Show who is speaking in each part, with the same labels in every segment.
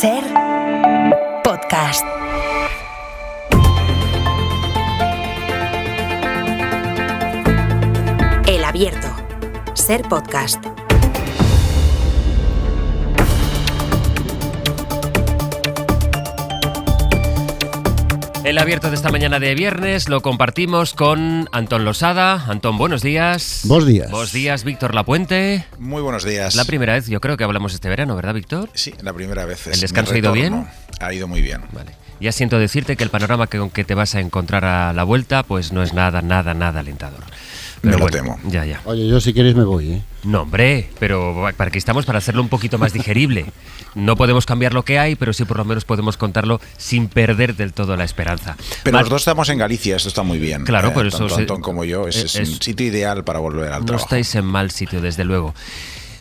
Speaker 1: Ser Podcast. El Abierto. Ser Podcast.
Speaker 2: El Abierto de esta mañana de viernes lo compartimos con Antón Losada. Antón, buenos días.
Speaker 3: Buenos días.
Speaker 2: Buenos días, Víctor Lapuente.
Speaker 4: Muy buenos días.
Speaker 2: La primera vez, yo creo que hablamos este verano, ¿verdad, Víctor?
Speaker 4: Sí, la primera vez.
Speaker 2: ¿El descanso ha ido bien?
Speaker 4: Ha ido muy bien.
Speaker 2: Vale. Ya siento decirte que el panorama con que te vas a encontrar a la vuelta, pues no es nada alentador. Pero
Speaker 4: Me lo
Speaker 2: bueno,
Speaker 4: temo.
Speaker 2: Ya.
Speaker 3: Oye, yo si queréis me voy, ¿eh?
Speaker 2: No, hombre, pero para aquí estamos, para hacerlo un poquito más digerible. No podemos cambiar lo que hay, pero sí por lo menos podemos contarlo sin perder del todo la esperanza.
Speaker 4: Pero los dos estamos en Galicia, esto está muy bien.
Speaker 2: Claro, por eso...
Speaker 4: Tanto Antón como yo, es un sitio ideal para volver al trabajo.
Speaker 2: No estáis en mal sitio, desde luego.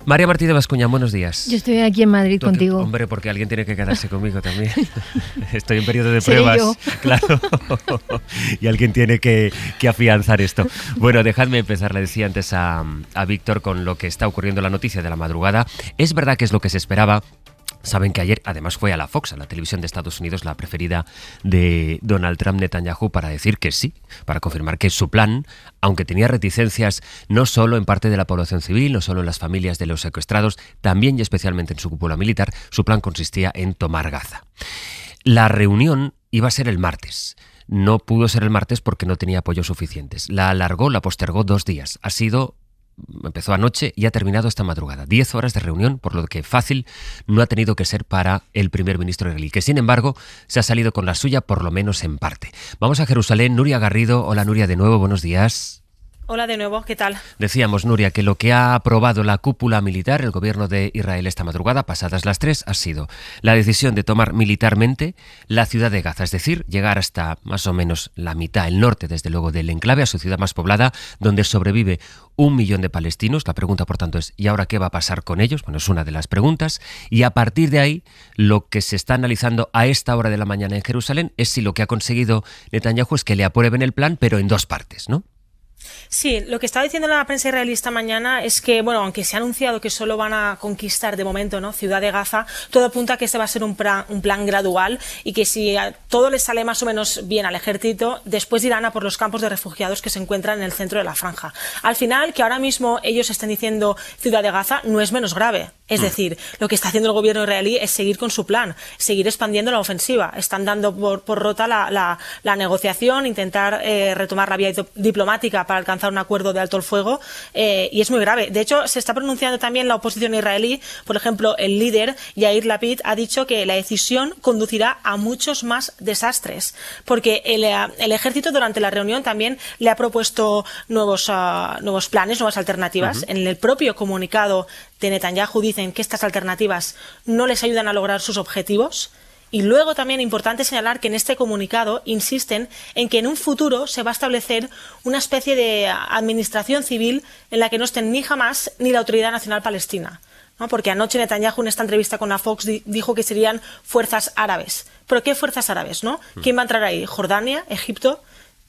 Speaker 2: María Martí de Bascuña, buenos días.
Speaker 5: Yo estoy aquí en Madrid contigo.
Speaker 2: Hombre, porque alguien tiene que quedarse conmigo también. Estoy en periodo de pruebas.
Speaker 5: Yo.
Speaker 2: Claro. Y alguien tiene que afianzar esto. Bueno, dejadme empezar, le decía antes a Víctor, con lo que está ocurriendo en la noticia de la madrugada. Es verdad que es lo que se esperaba. Saben que ayer además fue a la Fox, a la televisión de Estados Unidos, la preferida de Donald Trump, Netanyahu, para decir que sí, para confirmar que su plan, aunque tenía reticencias no solo en parte de la población civil, no solo en las familias de los secuestrados, también y especialmente en su cúpula militar, su plan consistía en tomar Gaza. La reunión iba a ser el martes. No pudo ser el martes porque no tenía apoyos suficientes. La alargó, la postergó 2 días. Empezó anoche y ha terminado esta madrugada. 10 horas de reunión, por lo que fácil no ha tenido que ser para el primer ministro israelí, que sin embargo se ha salido con la suya, por lo menos en parte. Vamos a Jerusalén. Nuria Garrido. Hola, Nuria, de nuevo, buenos días.
Speaker 6: Hola de nuevo, ¿qué tal?
Speaker 2: Decíamos, Nuria, que lo que ha aprobado la cúpula militar, el gobierno de Israel esta madrugada, pasadas las 3, ha sido la decisión de tomar militarmente la ciudad de Gaza, es decir, llegar hasta más o menos la mitad, el norte, desde luego, del enclave, a su ciudad más poblada, donde sobrevive 1 millón de palestinos. La pregunta, por tanto, es ¿y ahora qué va a pasar con ellos? Bueno, es una de las preguntas. Y a partir de ahí, lo que se está analizando a esta hora de la mañana en Jerusalén es si lo que ha conseguido Netanyahu es que le aprueben el plan, pero en 2 partes, ¿no?
Speaker 6: Sí, lo que estaba diciendo la prensa israelí esta mañana es que, bueno, aunque se ha anunciado que solo van a conquistar de momento, ¿no?, Ciudad de Gaza, todo apunta a que este va a ser un plan gradual y que si todo les sale más o menos bien al ejército, después irán a por los campos de refugiados que se encuentran en el centro de la franja. Al final, que ahora mismo ellos estén diciendo Ciudad de Gaza no es menos grave. Es decir, lo que está haciendo el gobierno israelí es seguir con su plan, seguir expandiendo la ofensiva. Están dando por rota la negociación, intentar retomar la vía diplomática para alcanzar un acuerdo de alto el fuego, y es muy grave. De hecho, se está pronunciando también la oposición israelí. Por ejemplo, el líder, Yair Lapid, ha dicho que la decisión conducirá a muchos más desastres, porque el ejército durante la reunión también le ha propuesto nuevos planes, nuevas alternativas. En el propio comunicado de Netanyahu dicen que estas alternativas no les ayudan a lograr sus objetivos. Y luego también importante señalar que en este comunicado insisten en que en un futuro se va a establecer una especie de administración civil en la que no estén ni Hamás ni la Autoridad Nacional Palestina, ¿no? Porque anoche Netanyahu en esta entrevista con la Fox dijo que serían fuerzas árabes. ¿Pero qué fuerzas árabes, no? ¿Quién va a entrar ahí? ¿Jordania? ¿Egipto?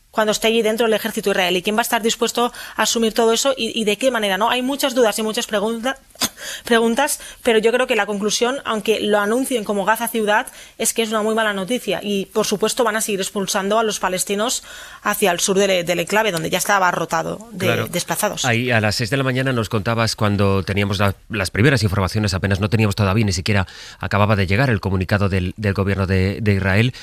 Speaker 6: Cuando esté allí dentro del ejército israelí, ¿quién va a estar dispuesto a asumir todo eso y de qué manera, ¿no? Hay muchas dudas y muchas preguntas, pero yo creo que la conclusión, aunque lo anuncien como Gaza ciudad, es que es una muy mala noticia y, por supuesto, van a seguir expulsando a los palestinos hacia el sur del enclave, donde ya estaba abarrotado de desplazados.
Speaker 2: Ahí a las 6 de la mañana nos contabas, cuando teníamos las primeras informaciones, apenas no teníamos todavía, ni siquiera acababa de llegar el comunicado del gobierno de Israel.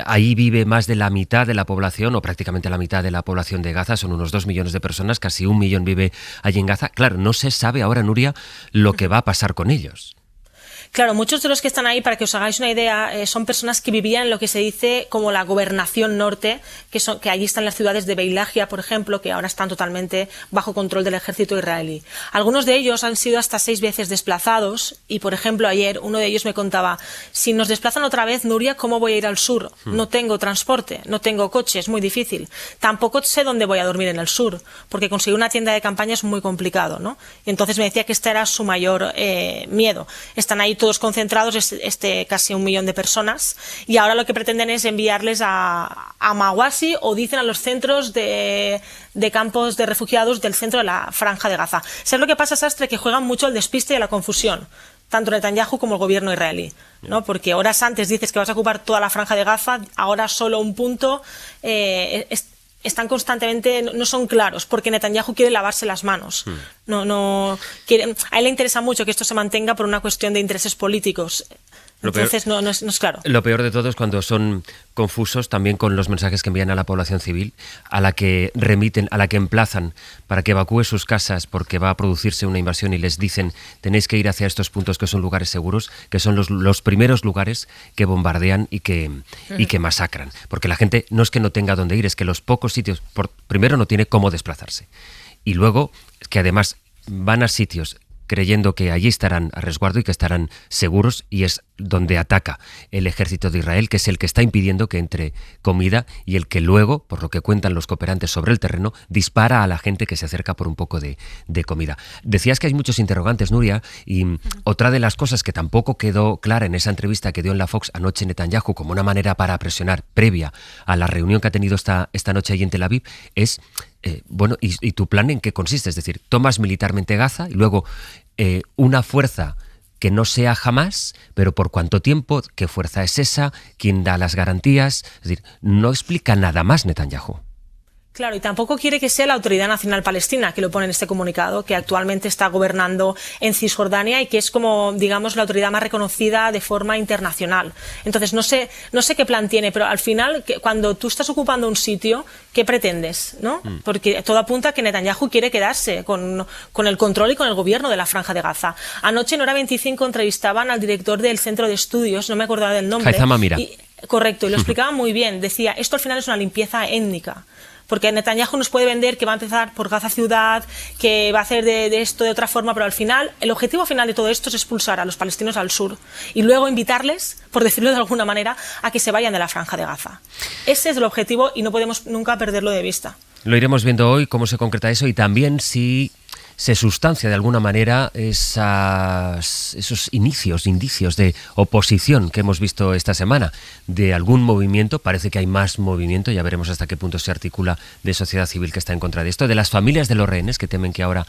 Speaker 2: Ahí vive más de la mitad de la población, o prácticamente la mitad de la población de Gaza, son unos 2 millones de personas, casi 1 millón vive allí en Gaza. Claro, no se sabe ahora, Nuria, lo que va a pasar con ellos.
Speaker 6: Claro, muchos de los que están ahí, para que os hagáis una idea, son personas que vivían en lo que se dice como la gobernación norte, que allí están las ciudades de Beilagia, por ejemplo, que ahora están totalmente bajo control del ejército israelí. Algunos de ellos han sido hasta 6 veces desplazados y, por ejemplo, ayer uno de ellos me contaba: si nos desplazan otra vez, Nuria, ¿cómo voy a ir al sur? No tengo transporte, no tengo coche, es muy difícil. Tampoco sé dónde voy a dormir en el sur, porque conseguir una tienda de campaña es muy complicado, ¿no? Y entonces me decía que este era su mayor miedo. Están ahí todos concentrados, casi 1 millón de personas, y ahora lo que pretenden es enviarles a Mawasi, o dicen a los centros de campos de refugiados del centro de la franja de Gaza. ¿Sabes lo que pasa, Sastre? Que juegan mucho al despiste y a la confusión. tanto Netanyahu como el gobierno israelí, ¿no? Porque horas antes dices que vas a ocupar toda la franja de Gaza, ahora solo un punto. Están constantemente, no son claros, porque Netanyahu quiere lavarse las manos. No quiere, a él le interesa mucho que esto se mantenga por una cuestión de intereses políticos. Entonces no es claro.
Speaker 2: Lo peor de todo es cuando son confusos también con los mensajes que envían a la población civil, a la que remiten, a la que emplazan para que evacúe sus casas porque va a producirse una invasión y les dicen tenéis que ir hacia estos puntos que son lugares seguros, que son los primeros lugares que bombardean y que masacran. Porque la gente no es que no tenga dónde ir, es que los pocos sitios, primero no tiene cómo desplazarse. Y luego, es que además van a sitios creyendo que allí estarán a resguardo y que estarán seguros, y es donde ataca el ejército de Israel, que es el que está impidiendo que entre comida y el que luego, por lo que cuentan los cooperantes sobre el terreno, dispara a la gente que se acerca por un poco de comida. Decías que hay muchos interrogantes, Nuria, y otra de las cosas que tampoco quedó clara en esa entrevista que dio en la Fox anoche Netanyahu como una manera para presionar previa a la reunión que ha tenido esta noche ahí en Tel Aviv es ¿y tu plan en qué consiste? Es decir, tomas militarmente Gaza y luego una fuerza que no sea Hamás, pero ¿por cuánto tiempo? ¿Qué fuerza es esa? ¿Quién da las garantías? Es decir, no explica nada más Netanyahu.
Speaker 6: Claro, y tampoco quiere que sea la Autoridad Nacional Palestina, que lo pone en este comunicado, que actualmente está gobernando en Cisjordania y que es como, digamos, la autoridad más reconocida de forma internacional. Entonces, no sé qué plan tiene, pero al final, cuando tú estás ocupando un sitio, ¿qué pretendes? ¿No? Porque todo apunta a que Netanyahu quiere quedarse con el control y con el gobierno de la Franja de Gaza. Anoche en Hora 25 entrevistaban al director del Centro de Estudios, no me acordaba del nombre.
Speaker 2: Haitham Amira.
Speaker 6: Correcto, y lo explicaba muy bien. Decía, esto al final es una limpieza étnica. Porque Netanyahu nos puede vender que va a empezar por Gaza ciudad, que va a hacer de esto de otra forma, pero al final, el objetivo final de todo esto es expulsar a los palestinos al sur y luego invitarles, por decirlo de alguna manera, a que se vayan de la Franja de Gaza. Ese es el objetivo y no podemos nunca perderlo de vista.
Speaker 2: Lo iremos viendo hoy, cómo se concreta eso y también si se sustancia de alguna manera esos indicios de oposición que hemos visto esta semana, de algún movimiento. Parece que hay más movimiento, ya veremos hasta qué punto se articula, de sociedad civil que está en contra de esto, de las familias de los rehenes que temen que ahora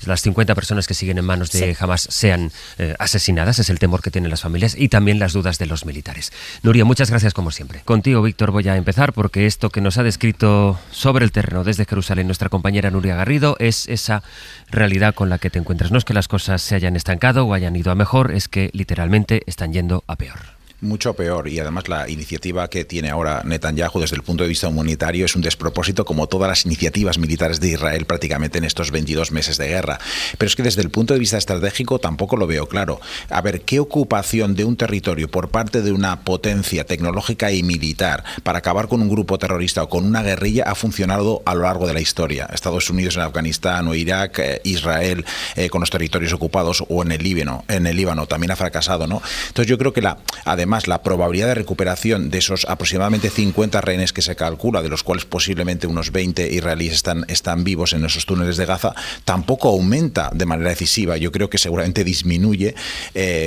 Speaker 2: las 50 personas que siguen en manos de Hamás sean asesinadas, es el temor que tienen las familias, y también las dudas de los militares. Nuria, muchas gracias como siempre. Contigo, Víctor, voy a empezar porque esto que nos ha descrito sobre el terreno desde Jerusalén nuestra compañera Nuria Garrido es esa realidad con la que te encuentras. No es que las cosas se hayan estancado o hayan ido a mejor, es que literalmente están yendo a peor.
Speaker 4: Mucho peor, y además la iniciativa que tiene ahora Netanyahu desde el punto de vista humanitario es un despropósito, como todas las iniciativas militares de Israel prácticamente en estos 22 meses de guerra. Pero es que desde el punto de vista estratégico tampoco lo veo claro. A ver, ¿qué ocupación de un territorio por parte de una potencia tecnológica y militar para acabar con un grupo terrorista o con una guerrilla ha funcionado a lo largo de la historia? Estados Unidos en Afganistán o Irak, Israel con los territorios ocupados, o en el Líbano también ha fracasado, ¿no? Entonces yo creo que además la probabilidad de recuperación de esos aproximadamente 50 rehenes que se calcula, de los cuales posiblemente unos 20 israelíes están vivos en esos túneles de Gaza, tampoco aumenta de manera decisiva. Yo creo que seguramente disminuye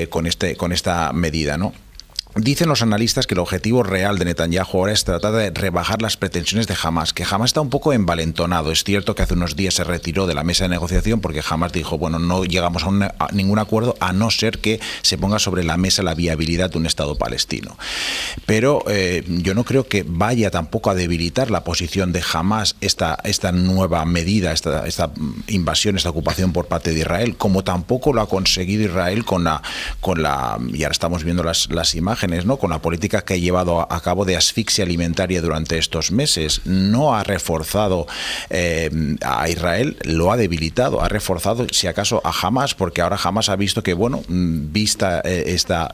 Speaker 4: con esta medida, ¿no? Dicen los analistas que el objetivo real de Netanyahu ahora es tratar de rebajar las pretensiones de Hamás, que Hamás está un poco envalentonado. Es cierto que hace unos días se retiró de la mesa de negociación porque Hamás dijo, bueno, no llegamos a ningún acuerdo a no ser que se ponga sobre la mesa la viabilidad de un Estado palestino. Pero yo no creo que vaya tampoco a debilitar la posición de Hamás esta nueva medida, esta invasión, esta ocupación por parte de Israel, como tampoco lo ha conseguido Israel con la y ahora estamos viendo las imágenes, ¿no? Con la política que ha llevado a cabo de asfixia alimentaria durante estos meses. No ha reforzado a Israel, lo ha debilitado, ha reforzado si acaso a Hamás, porque ahora Hamás ha visto que, bueno, vista esta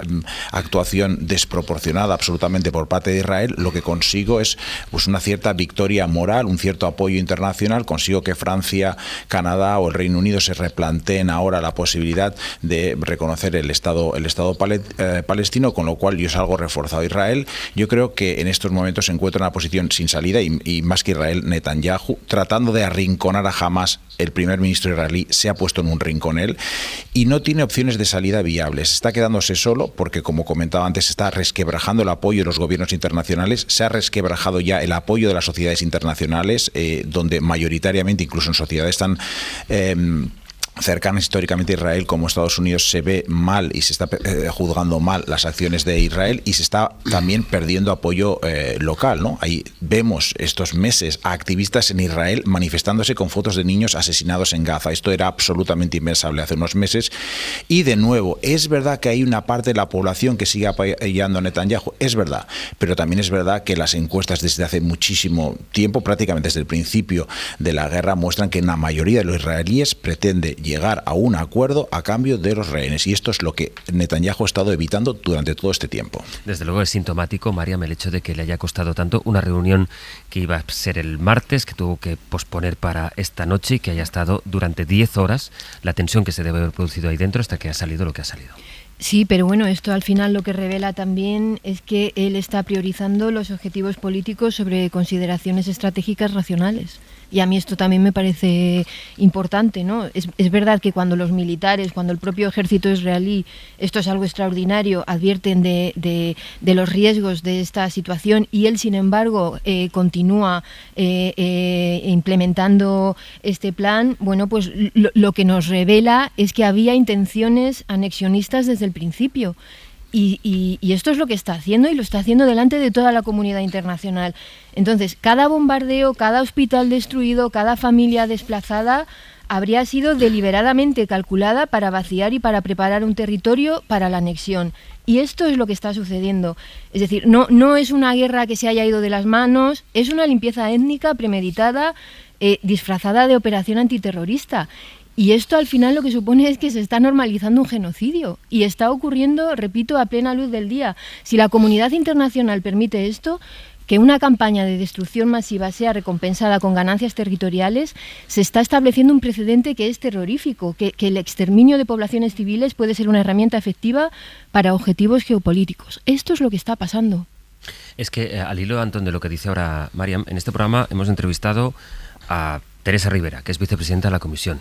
Speaker 4: actuación desproporcionada absolutamente por parte de Israel, lo que consigo es pues una cierta victoria moral, un cierto apoyo internacional. Consigo que Francia, Canadá o el Reino Unido se replanteen ahora la posibilidad de reconocer el Estado palestino, con lo cual yo salgo reforzado. Israel, yo creo que en estos momentos se encuentra en una posición sin salida y más que Israel, Netanyahu, tratando de arrinconar a Hamás. El primer ministro israelí se ha puesto en un rincón él y no tiene opciones de salida viables. Está quedándose solo porque, como comentaba antes, está resquebrajando el apoyo de los gobiernos internacionales, se ha resquebrajado ya el apoyo de las sociedades internacionales, donde mayoritariamente, incluso en sociedades tan cercanas históricamente a Israel, como Estados Unidos se ve mal y se está juzgando mal las acciones de Israel y se está también perdiendo apoyo local, ¿no? Ahí vemos estos meses a activistas en Israel manifestándose con fotos de niños asesinados en Gaza. Esto era absolutamente impensable hace unos meses. Y de nuevo, es verdad que hay una parte de la población que sigue apoyando a Netanyahu, es verdad, pero también es verdad que las encuestas desde hace muchísimo tiempo, prácticamente desde el principio de la guerra, muestran que la mayoría de los israelíes pretende llegar a un acuerdo a cambio de los rehenes, y esto es lo que Netanyahu ha estado evitando durante todo este tiempo.
Speaker 2: Desde luego es sintomático, Mariam, el hecho de que le haya costado tanto una reunión que iba a ser el martes, que tuvo que posponer para esta noche y que haya estado durante 10 horas, la tensión que se debe haber producido ahí dentro hasta que ha salido lo que ha salido.
Speaker 3: Sí, pero bueno, esto al final lo que revela también es que él está priorizando los objetivos políticos sobre consideraciones estratégicas racionales. Y a mí esto también me parece importante, ¿no? Es verdad que cuando los militares, cuando el propio ejército israelí, esto es algo extraordinario, advierten de los riesgos de esta situación y él, sin embargo, continúa implementando este plan, bueno, pues lo que nos revela es que había intenciones anexionistas desde el principio. Y esto es lo que está haciendo, y lo está haciendo delante de toda la comunidad internacional. Entonces, cada bombardeo, cada hospital destruido, cada familia desplazada habría sido deliberadamente calculada para vaciar y para preparar un territorio para la anexión. Y esto es lo que está sucediendo. Es decir, no es una guerra que se haya ido de las manos, es una limpieza étnica premeditada, disfrazada de operación antiterrorista. Y esto al final lo que supone es que se está normalizando un genocidio y está ocurriendo, repito, a plena luz del día. Si la comunidad internacional permite esto, que una campaña de destrucción masiva sea recompensada con ganancias territoriales, se está estableciendo un precedente que es terrorífico, que el exterminio de poblaciones civiles puede ser una herramienta efectiva para objetivos geopolíticos. Esto es lo que está pasando.
Speaker 2: Es que al hilo, Antón, de lo que dice ahora Mariam, en este programa hemos entrevistado a Teresa Rivera, que es vicepresidenta de la Comisión,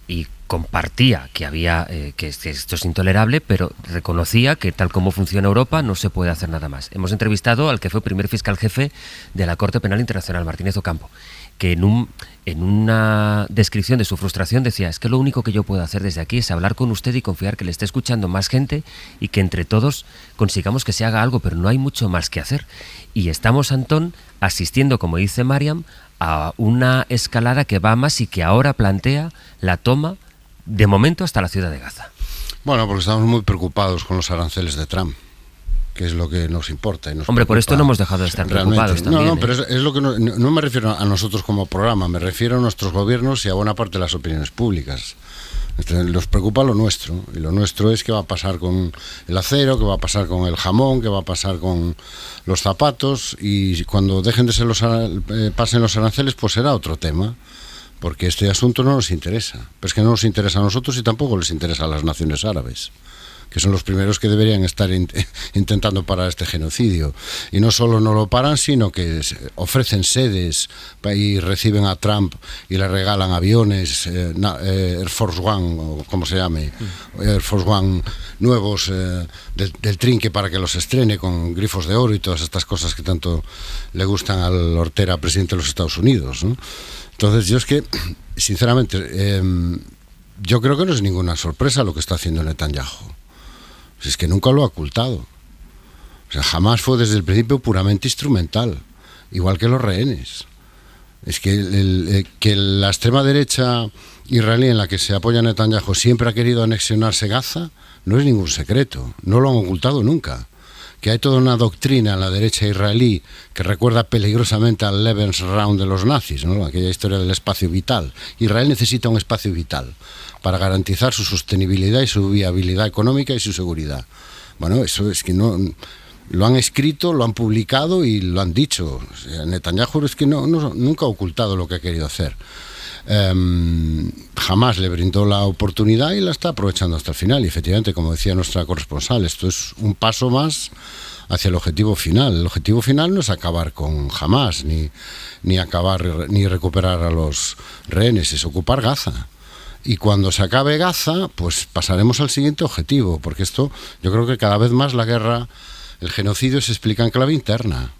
Speaker 2: y compartía que había que esto es intolerable, pero reconocía que tal como funciona Europa no se puede hacer nada más. Hemos entrevistado al que fue primer fiscal jefe de la Corte Penal Internacional, Martínez Ocampo, que en una descripción de su frustración decía: es que lo único que yo puedo hacer desde aquí es hablar con usted y confiar que le esté escuchando más gente y que entre todos consigamos que se haga algo, pero no hay mucho más que hacer. Y estamos, Antón, asistiendo, como dice Mariam, a una escalada que va más y que ahora plantea la toma, de momento, hasta la ciudad de Gaza.
Speaker 5: Bueno, porque estamos muy preocupados con los aranceles de Trump, que es lo que nos importa. Y nos
Speaker 2: Hombre, por esto no hemos dejado de estar preocupados también.
Speaker 5: No, pero es lo que no me refiero a nosotros como programa, me refiero a nuestros gobiernos y a buena parte de las opiniones públicas. Nos preocupa lo nuestro, y lo nuestro es qué va a pasar con el acero, qué va a pasar con el jamón, qué va a pasar con los zapatos, y cuando dejen de ser pasen los aranceles, pues será otro tema, porque este asunto no nos interesa. Pero es que no nos interesa a nosotros y tampoco les interesa a las naciones árabes, que son los primeros que deberían estar intentando parar este genocidio. Y no solo no lo paran, sino que ofrecen sedes y reciben a Trump y le regalan aviones, Air Force One, o como se llame, Air Force One nuevos del trinque para que los estrene con grifos de oro y todas estas cosas que tanto le gustan al Ortega, presidente de los Estados Unidos, ¿no? Entonces, yo es que, sinceramente, yo creo que no es ninguna sorpresa lo que está haciendo Netanyahu. Es que nunca lo ha ocultado. O sea, jamás fue desde el principio puramente instrumental, igual que los rehenes. Es que que la extrema derecha israelí en la que se apoya Netanyahu siempre ha querido anexionarse Gaza, no es ningún secreto, no lo han ocultado nunca. Que hay toda una doctrina en la derecha israelí que recuerda peligrosamente al Lebensraum de los nazis, ¿no? Aquella historia del espacio vital. Israel necesita un espacio vital para garantizar su sostenibilidad y su viabilidad económica y su seguridad. Bueno, eso es que no lo han escrito, lo han publicado y lo han dicho. O sea, Netanyahu es que nunca ha ocultado lo que ha querido hacer. Jamás le brindó la oportunidad y la está aprovechando hasta el final. Y efectivamente, como decía nuestra corresponsal, esto es un paso más hacia el objetivo final. El objetivo final no es acabar con Hamás ni recuperar a los rehenes, es ocupar Gaza. Y cuando se acabe Gaza, pues pasaremos al siguiente objetivo, porque esto, yo creo que cada vez más la guerra, el genocidio se explica en clave interna.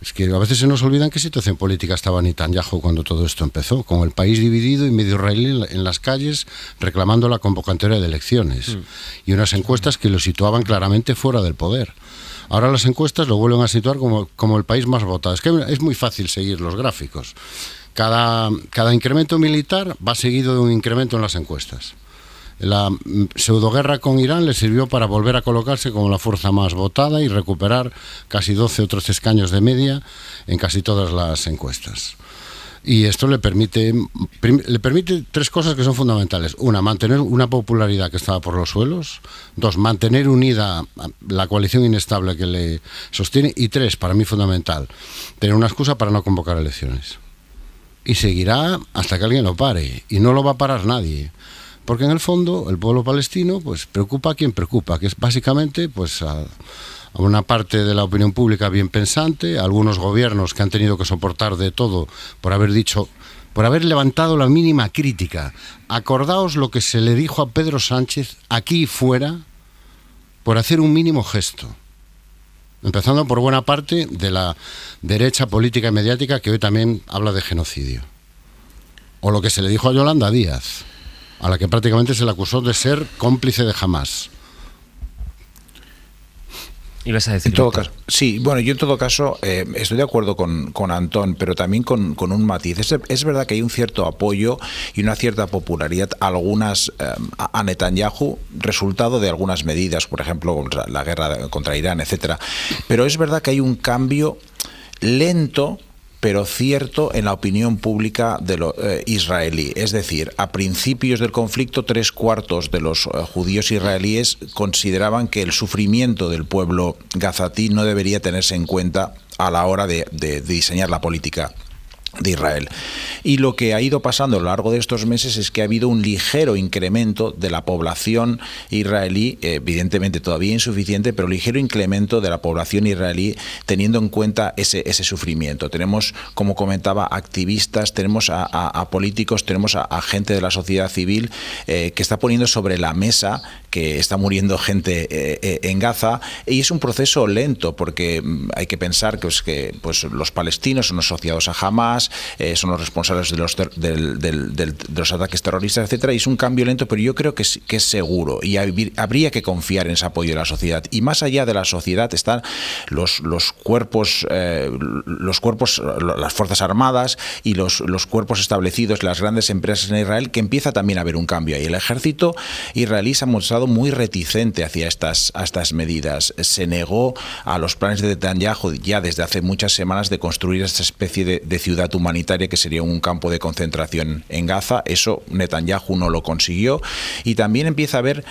Speaker 5: Es que a veces se nos olvida en qué situación política estaba Netanyahu cuando todo esto empezó, con el país dividido y medio israelí en las calles reclamando la convocatoria de elecciones y unas encuestas que lo situaban claramente fuera del poder. Ahora las encuestas lo vuelven a situar como el país más votado. Es que es muy fácil seguir los gráficos. Cada incremento militar va seguido de un incremento en las encuestas. La pseudoguerra con Irán le sirvió para volver a colocarse como la fuerza más votada y recuperar casi 12 o 13 escaños de media en casi todas las encuestas. Y esto le permite tres cosas que son fundamentales. Una, mantener una popularidad que estaba por los suelos. Dos, mantener unida la coalición inestable que le sostiene. Y tres, para mí fundamental, tener una excusa para no convocar elecciones. Y seguirá hasta que alguien lo pare. Y no lo va a parar nadie. Porque en el fondo el pueblo palestino pues preocupa a quien preocupa, que es básicamente pues a una parte de la opinión pública bien pensante, a algunos gobiernos que han tenido que soportar de todo por haber levantado la mínima crítica. Acordaos lo que se le dijo a Pedro Sánchez aquí y fuera por hacer un mínimo gesto. Empezando por buena parte de la derecha política y mediática que hoy también habla de genocidio. O lo que se le dijo a Yolanda Díaz, a la que prácticamente se le acusó de ser cómplice de Hamás.
Speaker 2: ¿Ibas a decir?
Speaker 4: En todo caso, sí, bueno, yo en todo caso estoy de acuerdo con Antón, pero también con un matiz. Es verdad que hay un cierto apoyo y una cierta popularidad a Netanyahu, resultado de algunas medidas, por ejemplo, la guerra contra Irán, etcétera. Pero es verdad que hay un cambio lento pero cierto en la opinión pública de lo israelí. Es decir, a principios del conflicto, 3/4 de los judíos israelíes consideraban que el sufrimiento del pueblo gazatí no debería tenerse en cuenta a la hora de diseñar la política de Israel. Y lo que ha ido pasando a lo largo de estos meses es que ha habido un ligero incremento de la población israelí, evidentemente todavía insuficiente, pero ligero incremento de la población israelí teniendo en cuenta ese sufrimiento. Tenemos, como comentaba, activistas, tenemos a políticos, tenemos a gente de la sociedad civil que está poniendo sobre la mesa que está muriendo gente en Gaza, y es un proceso lento porque hay que pensar que los palestinos son asociados a Hamás, son los responsables de los ataques terroristas, etcétera, y es un cambio lento, pero yo creo que es seguro y habría que confiar en ese apoyo de la sociedad. Y más allá de la sociedad están los cuerpos, las fuerzas armadas y los cuerpos establecidos, las grandes empresas en Israel, que empieza también a haber un cambio ahí. El ejército israelí se ha mostrado muy reticente hacia estas medidas. Se negó a los planes de Netanyahu ya desde hace muchas semanas de construir esta especie de ciudad humanitaria que sería un campo de concentración en Gaza. Eso Netanyahu no lo consiguió, y también empieza a haber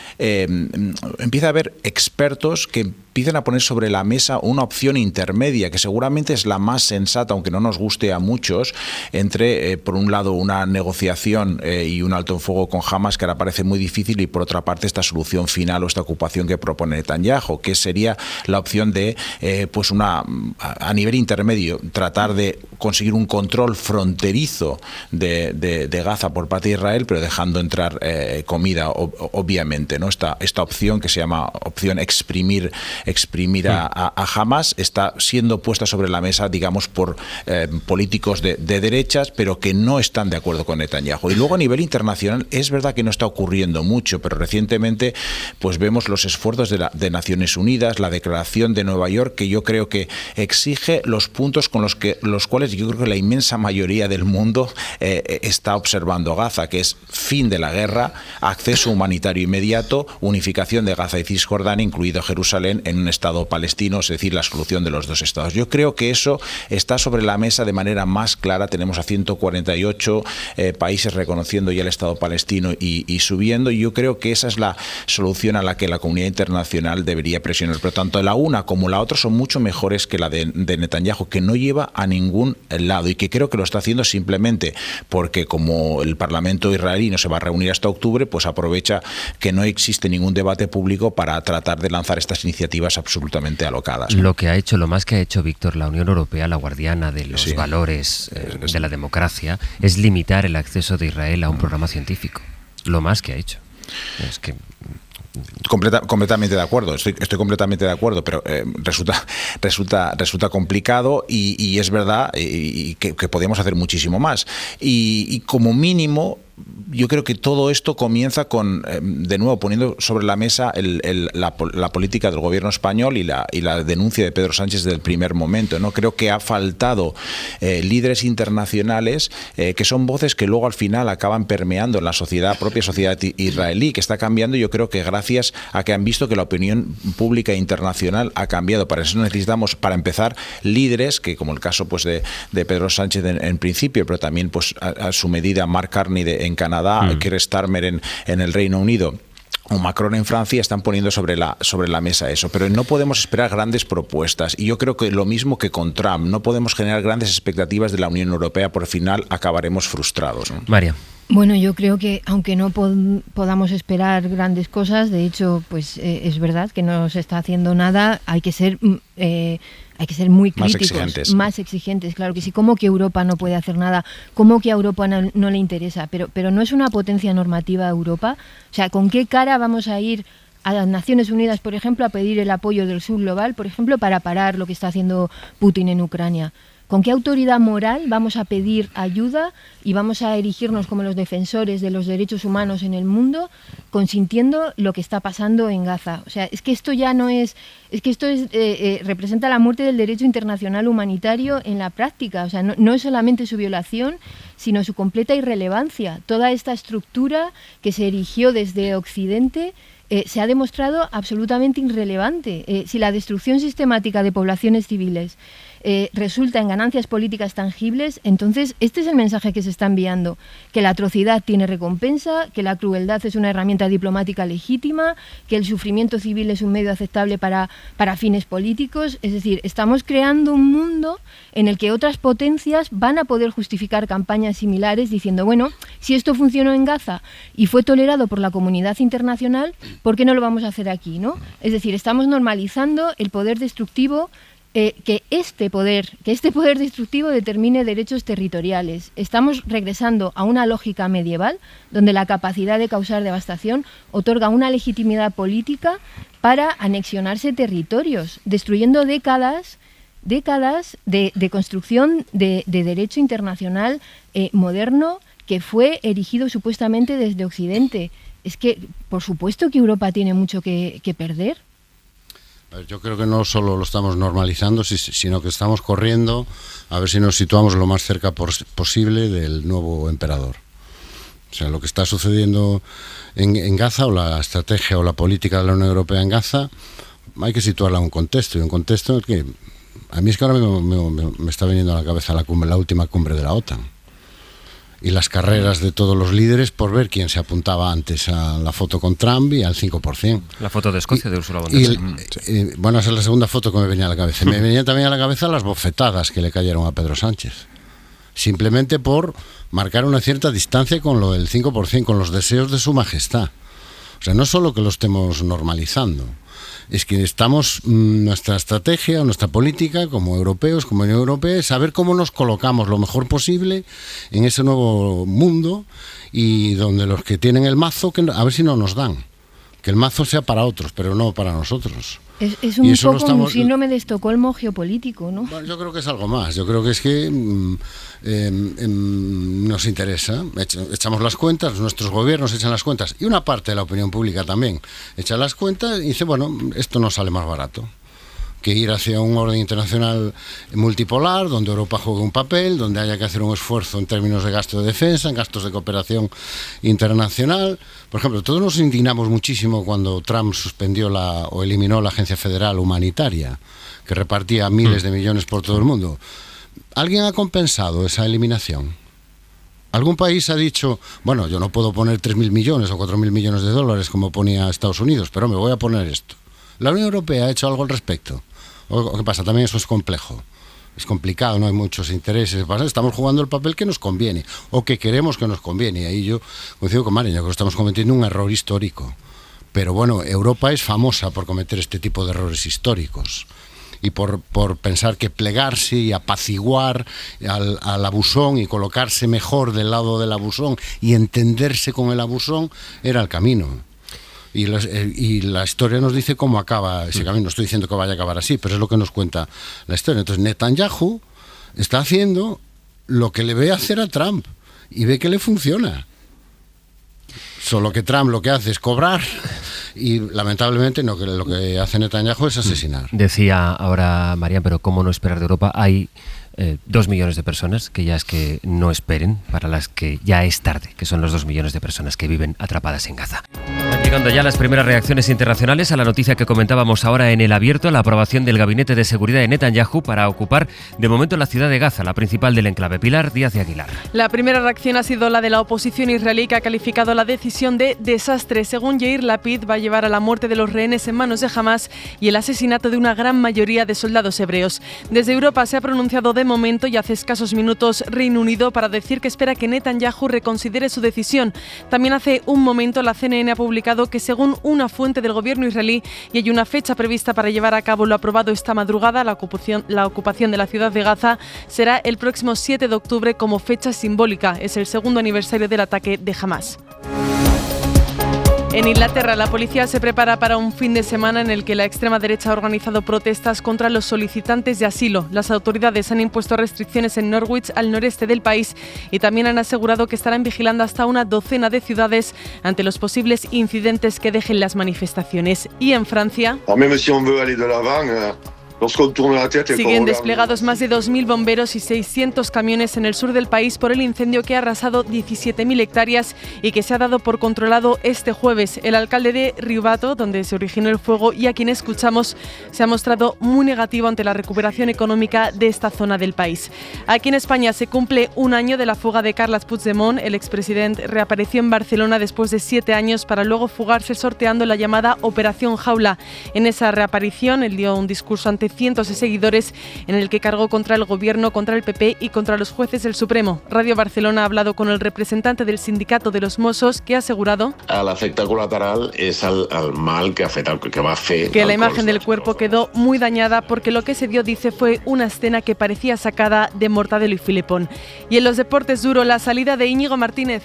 Speaker 4: expertos que empiezan a poner sobre la mesa una opción intermedia que seguramente es la más sensata, aunque no nos guste a muchos, entre por un lado una negociación y un alto en fuego con Hamás, que ahora parece muy difícil, y por otra parte esta solución final o esta ocupación que propone Netanyahu, que sería la opción de a nivel intermedio tratar de conseguir un control fronterizo de Gaza por parte de Israel, pero dejando entrar comida, obviamente, ¿no? Esta opción que se llama opción exprimir a Hamás está siendo puesta sobre la mesa, digamos, por políticos de derechas, pero que no están de acuerdo con Netanyahu. Y luego a nivel internacional es verdad que no está ocurriendo mucho, pero recientemente pues vemos los esfuerzos de Naciones Unidas, la declaración de Nueva York, que yo creo que exige los puntos con los cuales yo creo que la inmensa mayoría del mundo está observando Gaza, que es fin de la guerra, acceso humanitario inmediato, unificación de Gaza y Cisjordania, incluido Jerusalén, en un Estado palestino, es decir, la solución de los dos estados. Yo creo que eso está sobre la mesa de manera más clara. Tenemos a 148 países reconociendo ya el Estado palestino y subiendo, y yo creo que esa es la solución a la que la comunidad internacional debería presionar. Pero tanto la una como la otra son mucho mejores que la de Netanyahu, que no lleva a ningún lado y que creo que lo está haciendo simplemente porque, como el Parlamento israelí no se va a reunir hasta octubre, pues aprovecha que no existe ningún debate público para tratar de lanzar estas iniciativas absolutamente alocadas, ¿no?
Speaker 2: Lo más que ha hecho, Víctor, la Unión Europea, la guardiana de los valores de la democracia, es limitar el acceso de Israel a un programa científico. Lo más que ha hecho. Es que
Speaker 4: Completamente de acuerdo, estoy completamente de acuerdo, pero resulta complicado y es verdad que podríamos hacer muchísimo más. Y como mínimo, yo creo que todo esto comienza con, de nuevo, poniendo sobre la mesa la política del gobierno español y la denuncia de Pedro Sánchez desde el primer momento, ¿no? Creo que ha faltado líderes internacionales que son voces que luego al final acaban permeando en la propia sociedad israelí, que está cambiando. Yo creo que gracias a que han visto que la opinión pública internacional ha cambiado. Para eso necesitamos, para empezar, líderes que, como el caso pues de Pedro Sánchez en principio, pero también pues a su medida Mark Carney en Canadá, Keir Starmer en el Reino Unido o Macron en Francia, están poniendo sobre la mesa eso. Pero no podemos esperar grandes propuestas. Y yo creo que lo mismo que con Trump, no podemos generar grandes expectativas de la Unión Europea, por final acabaremos frustrados, ¿no?
Speaker 2: María.
Speaker 3: Bueno, yo creo que aunque no podamos esperar grandes cosas, de hecho, pues es verdad que no se está haciendo nada, hay que ser muy críticos, más exigentes, claro que sí. ¿Cómo que Europa no puede hacer nada? ¿Cómo que a Europa no le interesa? Pero no es una potencia normativa Europa. O sea, ¿con qué cara vamos a ir a las Naciones Unidas, por ejemplo, a pedir el apoyo del Sur global, por ejemplo, para parar lo que está haciendo Putin en Ucrania? ¿Con qué autoridad moral vamos a pedir ayuda y vamos a erigirnos como los defensores de los derechos humanos en el mundo, consintiendo lo que está pasando en Gaza? O sea, es que esto ya no es... Es que esto representa la muerte del derecho internacional humanitario en la práctica. O sea, no es solamente su violación, sino su completa irrelevancia. Toda esta estructura que se erigió desde Occidente se ha demostrado absolutamente irrelevante. Si la destrucción sistemática de poblaciones civiles resulta en ganancias políticas tangibles, entonces este es el mensaje que se está enviando, que la atrocidad tiene recompensa, que la crueldad es una herramienta diplomática legítima, que el sufrimiento civil es un medio aceptable para fines políticos. Es decir, estamos creando un mundo en el que otras potencias van a poder justificar campañas similares diciendo, bueno, si esto funcionó en Gaza y fue tolerado por la comunidad internacional, ¿por qué no lo vamos a hacer aquí, ¿no? Es decir, estamos normalizando el poder destructivo, que este poder destructivo determine derechos territoriales. Estamos regresando a una lógica medieval donde la capacidad de causar devastación otorga una legitimidad política para anexionarse territorios, destruyendo décadas de construcción de derecho internacional moderno que fue erigido supuestamente desde Occidente. Es que, por supuesto que Europa tiene mucho que perder.
Speaker 5: Yo creo que no solo lo estamos normalizando, sino que estamos corriendo a ver si nos situamos lo más cerca posible del nuevo emperador. O sea, lo que está sucediendo en Gaza, o la estrategia o la política de la Unión Europea en Gaza, hay que situarla en un contexto, y un contexto en el que a mí es que ahora me está viniendo a la cabeza la última cumbre de la OTAN. Y las carreras de todos los líderes por ver quién se apuntaba antes a la foto con Trump y al 5%.
Speaker 2: La foto de Escocia de Ursula von der Leyen.
Speaker 5: Bueno, esa es la segunda foto que me venía a la cabeza. Me venía también a la cabeza las bofetadas que le cayeron a Pedro Sánchez. Simplemente por marcar una cierta distancia con lo del 5%, con los deseos de su majestad. O sea, no solo que lo estemos normalizando, es que estamos, nuestra estrategia, nuestra política como europeos, como Unión Europea, es saber cómo nos colocamos lo mejor posible en ese nuevo mundo, y donde los que tienen el mazo, a ver si no nos dan. Que el mazo sea para otros, pero no para nosotros.
Speaker 3: Es un poco un síndrome de Estocolmo geopolítico, ¿no?
Speaker 5: Bueno, yo creo que es algo más. Yo creo que es que nos interesa. Echamos las cuentas, nuestros gobiernos echan las cuentas, y una parte de la opinión pública también echa las cuentas y dice, bueno, esto nos sale más barato que ir hacia un orden internacional multipolar, donde Europa juegue un papel, donde haya que hacer un esfuerzo en términos de gasto de defensa, en gastos de cooperación internacional. Por ejemplo, todos nos indignamos muchísimo cuando Trump suspendió o eliminó la Agencia Federal Humanitaria, que repartía miles de millones por todo el mundo. ¿Alguien ha compensado esa eliminación? ¿Algún país ha dicho, bueno, yo no puedo poner 3.000 millones o 4.000 millones de dólares como ponía Estados Unidos, pero me voy a poner esto? ¿La Unión Europea ha hecho algo al respecto? ¿O qué pasa? También eso es complejo. Es complicado, no hay muchos intereses. Estamos jugando el papel que nos conviene o que queremos que nos conviene. Y ahí yo coincido con María, yo creo que estamos cometiendo un error histórico. Pero bueno, Europa es famosa por cometer este tipo de errores históricos. Y por pensar que plegarse y apaciguar al abusón y colocarse mejor del lado del abusón y entenderse con el abusón era el camino. Y la historia nos dice cómo acaba ese camino. No estoy diciendo que vaya a acabar así, pero es lo que nos cuenta la historia. Entonces Netanyahu está haciendo lo que le ve hacer a Trump y ve que le funciona. Solo que Trump lo que hace es cobrar y lamentablemente lo que hace Netanyahu es asesinar.
Speaker 2: Decía ahora Marian, pero ¿cómo no esperar de Europa? Hay 2 millones de personas que ya es que no esperen, para las que ya es tarde, que son los 2 millones de personas que viven atrapadas en Gaza. Van llegando ya las primeras reacciones internacionales a la noticia que comentábamos ahora en El Abierto, la aprobación del Gabinete de Seguridad de Netanyahu para ocupar de momento la ciudad de Gaza, la principal del enclave. Pilar Díaz de Aguilar.
Speaker 7: La primera reacción ha sido la de la oposición israelí, que ha calificado la decisión de desastre. Según Yair Lapid, va a llevar a la muerte de los rehenes en manos de Hamás y el asesinato de una gran mayoría de soldados hebreos. Desde Europa se ha pronunciado de momento y hace escasos minutos Reino Unido para decir que espera que Netanyahu reconsidere su decisión. También hace un momento la CNN ha publicado que según una fuente del gobierno israelí y hay una fecha prevista para llevar a cabo lo aprobado esta madrugada, la ocupación de la ciudad de Gaza será el próximo 7 de octubre como fecha simbólica. Es el segundo aniversario del ataque de Hamás. En Inglaterra, la policía se prepara para un fin de semana en el que la extrema derecha ha organizado protestas contra los solicitantes de asilo. Las autoridades han impuesto restricciones en Norwich, al noreste del país, y también han asegurado que estarán vigilando hasta una docena de ciudades ante los posibles incidentes que dejen las manifestaciones. Y en Francia, siguen desplegados más de 2.000 bomberos y 600 camiones en el sur del país por el incendio que ha arrasado 17.000 hectáreas y que se ha dado por controlado este jueves. El alcalde de Ribato, donde se originó el fuego y a quien escuchamos, se ha mostrado muy negativo ante la recuperación económica de esta zona del país. Aquí en España se cumple un año de la fuga de Carles Puigdemont. El expresidente reapareció en Barcelona después de 7 años para luego fugarse sorteando la llamada Operación Jaula. En esa reaparición, él dio un discurso ante cientos de seguidores en el que cargó contra el gobierno, contra el PP y contra los jueces del Supremo. Radio Barcelona ha hablado con el representante del sindicato de los Mossos, que ha asegurado
Speaker 8: l'efecte col·lateral és el mal que va fer
Speaker 7: que la imagen del cuerpo quedó muy dañada porque lo que se vio, dice, fue una escena que parecía sacada de Mortadelo y Filemón. Y en los deportes, Duro, la salida de Íñigo Martínez.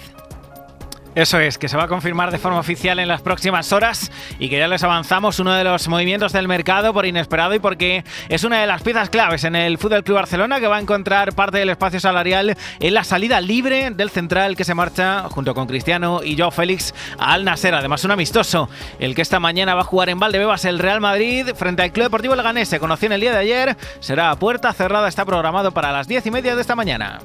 Speaker 9: Eso es, que se va a confirmar de forma oficial en las próximas horas y que ya les avanzamos uno de los movimientos del mercado por inesperado y porque es una de las piezas claves en el Fútbol Club Barcelona, que va a encontrar parte del espacio salarial en la salida libre del central que se marcha junto con Cristiano y Joao Félix a Al Nassr. Además, un amistoso, el que esta mañana va a jugar en Valdebebas el Real Madrid frente al Club Deportivo Leganés. Se conoció en el día de ayer, será a puerta cerrada, está programado para las 10:30 de esta mañana.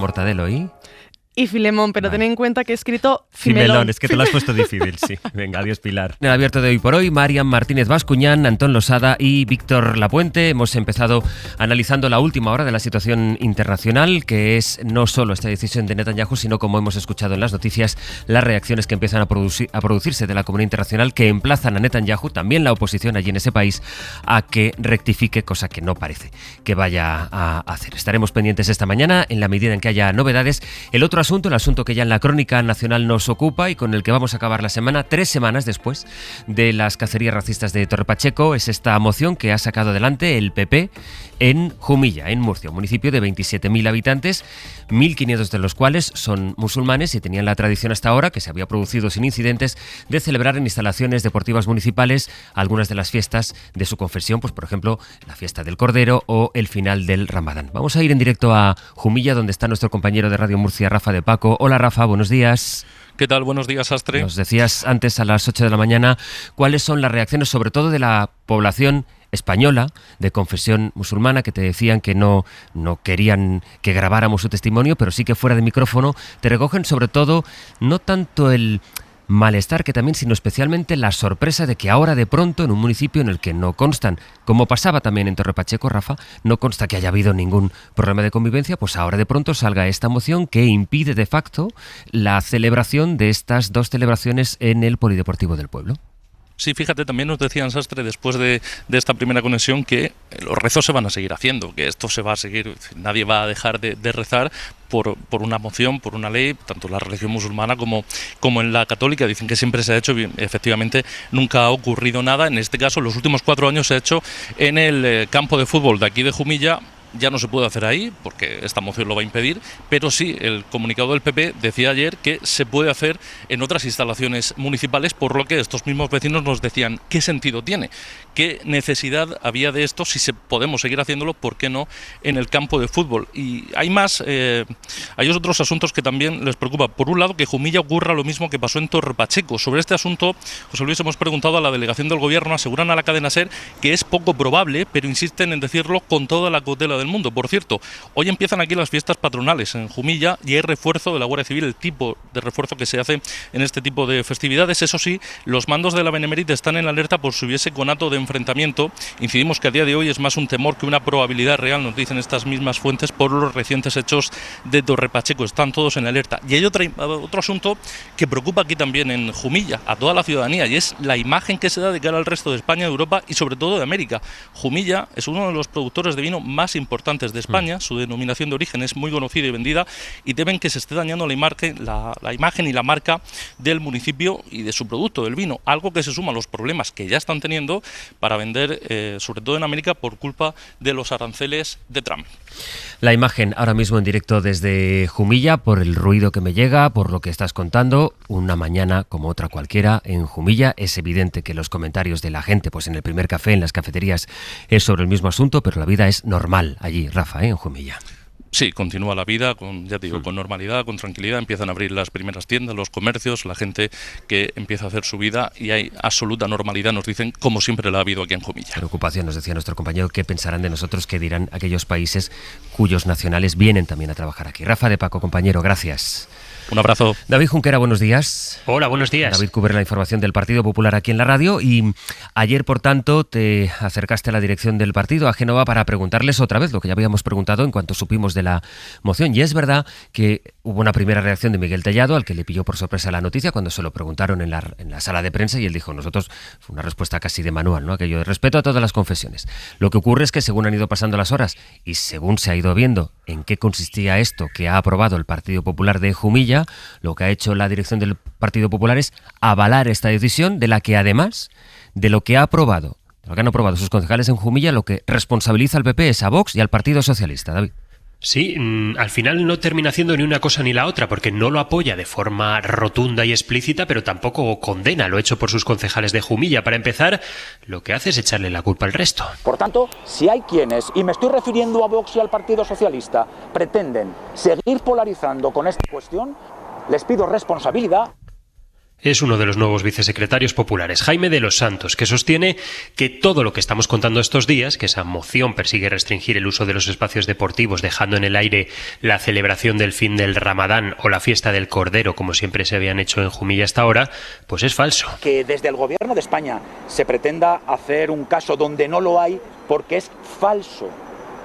Speaker 2: Mortadelo
Speaker 7: y Filemón, pero ten en cuenta que he escrito
Speaker 2: Fimelón. Es que te lo has puesto difícil, sí. Venga, adiós, Pilar. En el abierto de hoy por hoy, Marian Martínez Bascuñán, Antón Losada y Víctor Lapuente. Hemos empezado analizando la última hora de la situación internacional, que es no solo esta decisión de Netanyahu, sino, como hemos escuchado en las noticias, las reacciones que empiezan a producirse de la comunidad internacional, que emplazan a Netanyahu, también la oposición allí en ese país, a que rectifique, cosa que no parece que vaya a hacer. Estaremos pendientes esta mañana en la medida en que haya novedades. El otro asunto, el asunto que ya en la crónica nacional nos ocupa y con el que vamos a acabar la semana, 3 semanas después de las cacerías racistas de Torre Pacheco, es esta moción que ha sacado adelante el PP en Jumilla, en Murcia, un municipio de 27.000 habitantes, 1.500 de los cuales son musulmanes y tenían la tradición hasta ahora, que se había producido sin incidentes, de celebrar en instalaciones deportivas municipales algunas de las fiestas de su confesión, pues por ejemplo la fiesta del Cordero o el final del Ramadán. Vamos a ir en directo a Jumilla, donde está nuestro compañero de Radio Murcia, Rafa de Paco. Hola Rafa, buenos días.
Speaker 10: ¿Qué tal? Buenos días, Sastre.
Speaker 2: Nos decías antes a las 8 de la mañana cuáles son las reacciones, sobre todo de la población española de confesión musulmana, que te decían que no querían que grabáramos su testimonio, pero sí que fuera de micrófono te recogen sobre todo no tanto el malestar que también, sino especialmente la sorpresa de que ahora de pronto en un municipio en el que no constan, como pasaba también en Torre Pacheco, Rafa, no consta que haya habido ningún problema de convivencia, pues ahora de pronto salga esta moción que impide de facto la celebración de estas 2 celebraciones en el Polideportivo del pueblo.
Speaker 10: Sí, fíjate, también nos decían, Sastre, después de esta primera conexión, que los rezos se van a seguir haciendo, que esto se va a seguir, nadie va a dejar de rezar por una moción, por una ley, tanto en la religión musulmana como en la católica. Dicen que siempre se ha hecho, efectivamente nunca ha ocurrido nada. En este caso, los últimos 4 años se ha hecho en el campo de fútbol de aquí de Jumilla, ya no se puede hacer ahí, porque esta moción lo va a impedir, pero sí, el comunicado del PP decía ayer que se puede hacer en otras instalaciones municipales, por lo que estos mismos vecinos nos decían qué sentido tiene, qué necesidad había de esto, si podemos seguir haciéndolo, por qué no en el campo de fútbol. Y hay más, hay otros asuntos que también les preocupa. Por un lado, que Jumilla ocurra lo mismo que pasó en Torre Pacheco. Sobre este asunto, José Luis, hemos preguntado a la delegación del Gobierno, aseguran a la cadena SER que es poco probable, pero insisten en decirlo con toda la cautela del mundo. Por cierto, hoy empiezan aquí las fiestas patronales en Jumilla y hay refuerzo de la Guardia Civil, el tipo de refuerzo que se hace en este tipo de festividades. Eso sí, los mandos de la Benemérita están en alerta por si hubiese conato de enfrentamiento. Incidimos que a día de hoy es más un temor que una probabilidad real, nos dicen estas mismas fuentes, por los recientes hechos de Torre Pacheco. Están todos en alerta. Y hay otro asunto que preocupa aquí también en Jumilla a toda la ciudadanía, y es la imagen que se da de cara al resto de España, de Europa y sobre todo de América. Jumilla es uno de los productores de vino más importantes de España, su denominación de origen es muy conocida y vendida, y temen que se esté dañando la imagen y la marca del municipio y de su producto, del vino, algo que se suma a los problemas que ya están teniendo para vender, sobre todo en América, por culpa de los aranceles de Trump.
Speaker 2: La imagen ahora mismo en directo desde Jumilla, por el ruido que me llega, por lo que estás contando, una mañana como otra cualquiera en Jumilla. Es evidente que los comentarios de la gente, pues en el primer café, en las cafeterías, es sobre el mismo asunto, pero la vida es normal allí, Rafa, en Jumilla.
Speaker 10: Sí, continúa la vida, con normalidad, con tranquilidad. Empiezan a abrir las primeras tiendas, los comercios, la gente que empieza a hacer su vida y hay absoluta normalidad, nos dicen, como siempre la ha habido aquí en Jumilla.
Speaker 2: Preocupación, nos decía nuestro compañero, ¿qué pensarán de nosotros? ¿Qué dirán aquellos países cuyos nacionales vienen también a trabajar aquí? Rafa de Paco, compañero, gracias.
Speaker 10: Un abrazo.
Speaker 2: David Junquera, buenos días.
Speaker 11: Hola, buenos días.
Speaker 2: David cubre la información del Partido Popular aquí en la radio y ayer, por tanto, te acercaste a la dirección del partido, a Génova, para preguntarles otra vez lo que ya habíamos preguntado en cuanto supimos de la moción. Y es verdad que hubo una primera reacción de Miguel Tellado, al que le pilló por sorpresa la noticia cuando se lo preguntaron en la sala de prensa, y él dijo, nosotros, fue una respuesta casi de manual, ¿no? Aquello de respeto a todas las confesiones. Lo que ocurre es que según han ido pasando las horas y según se ha ido viendo en qué consistía esto que ha aprobado el Partido Popular de Jumilla, lo que ha hecho la dirección del Partido Popular es avalar esta decisión, de la que además de lo que han aprobado sus concejales en Jumilla, lo que responsabiliza al PP es a Vox y al Partido Socialista. David.
Speaker 11: Sí, al final no termina haciendo ni una cosa ni la otra, porque no lo apoya de forma rotunda y explícita, pero tampoco condena lo hecho por sus concejales de Jumilla. Para empezar, lo que hace es echarle la culpa al resto.
Speaker 12: Por tanto, si hay quienes, y me estoy refiriendo a Vox y al Partido Socialista, pretenden seguir polarizando con esta cuestión, les pido responsabilidad.
Speaker 11: Es uno de los nuevos vicesecretarios populares, Jaime de los Santos, que sostiene que todo lo que estamos contando estos días, que esa moción persigue restringir el uso de los espacios deportivos, dejando en el aire la celebración del fin del Ramadán o la fiesta del Cordero, como siempre se habían hecho en Jumilla hasta ahora, pues es falso.
Speaker 12: Que desde el Gobierno de España se pretenda hacer un caso donde no lo hay, porque es falso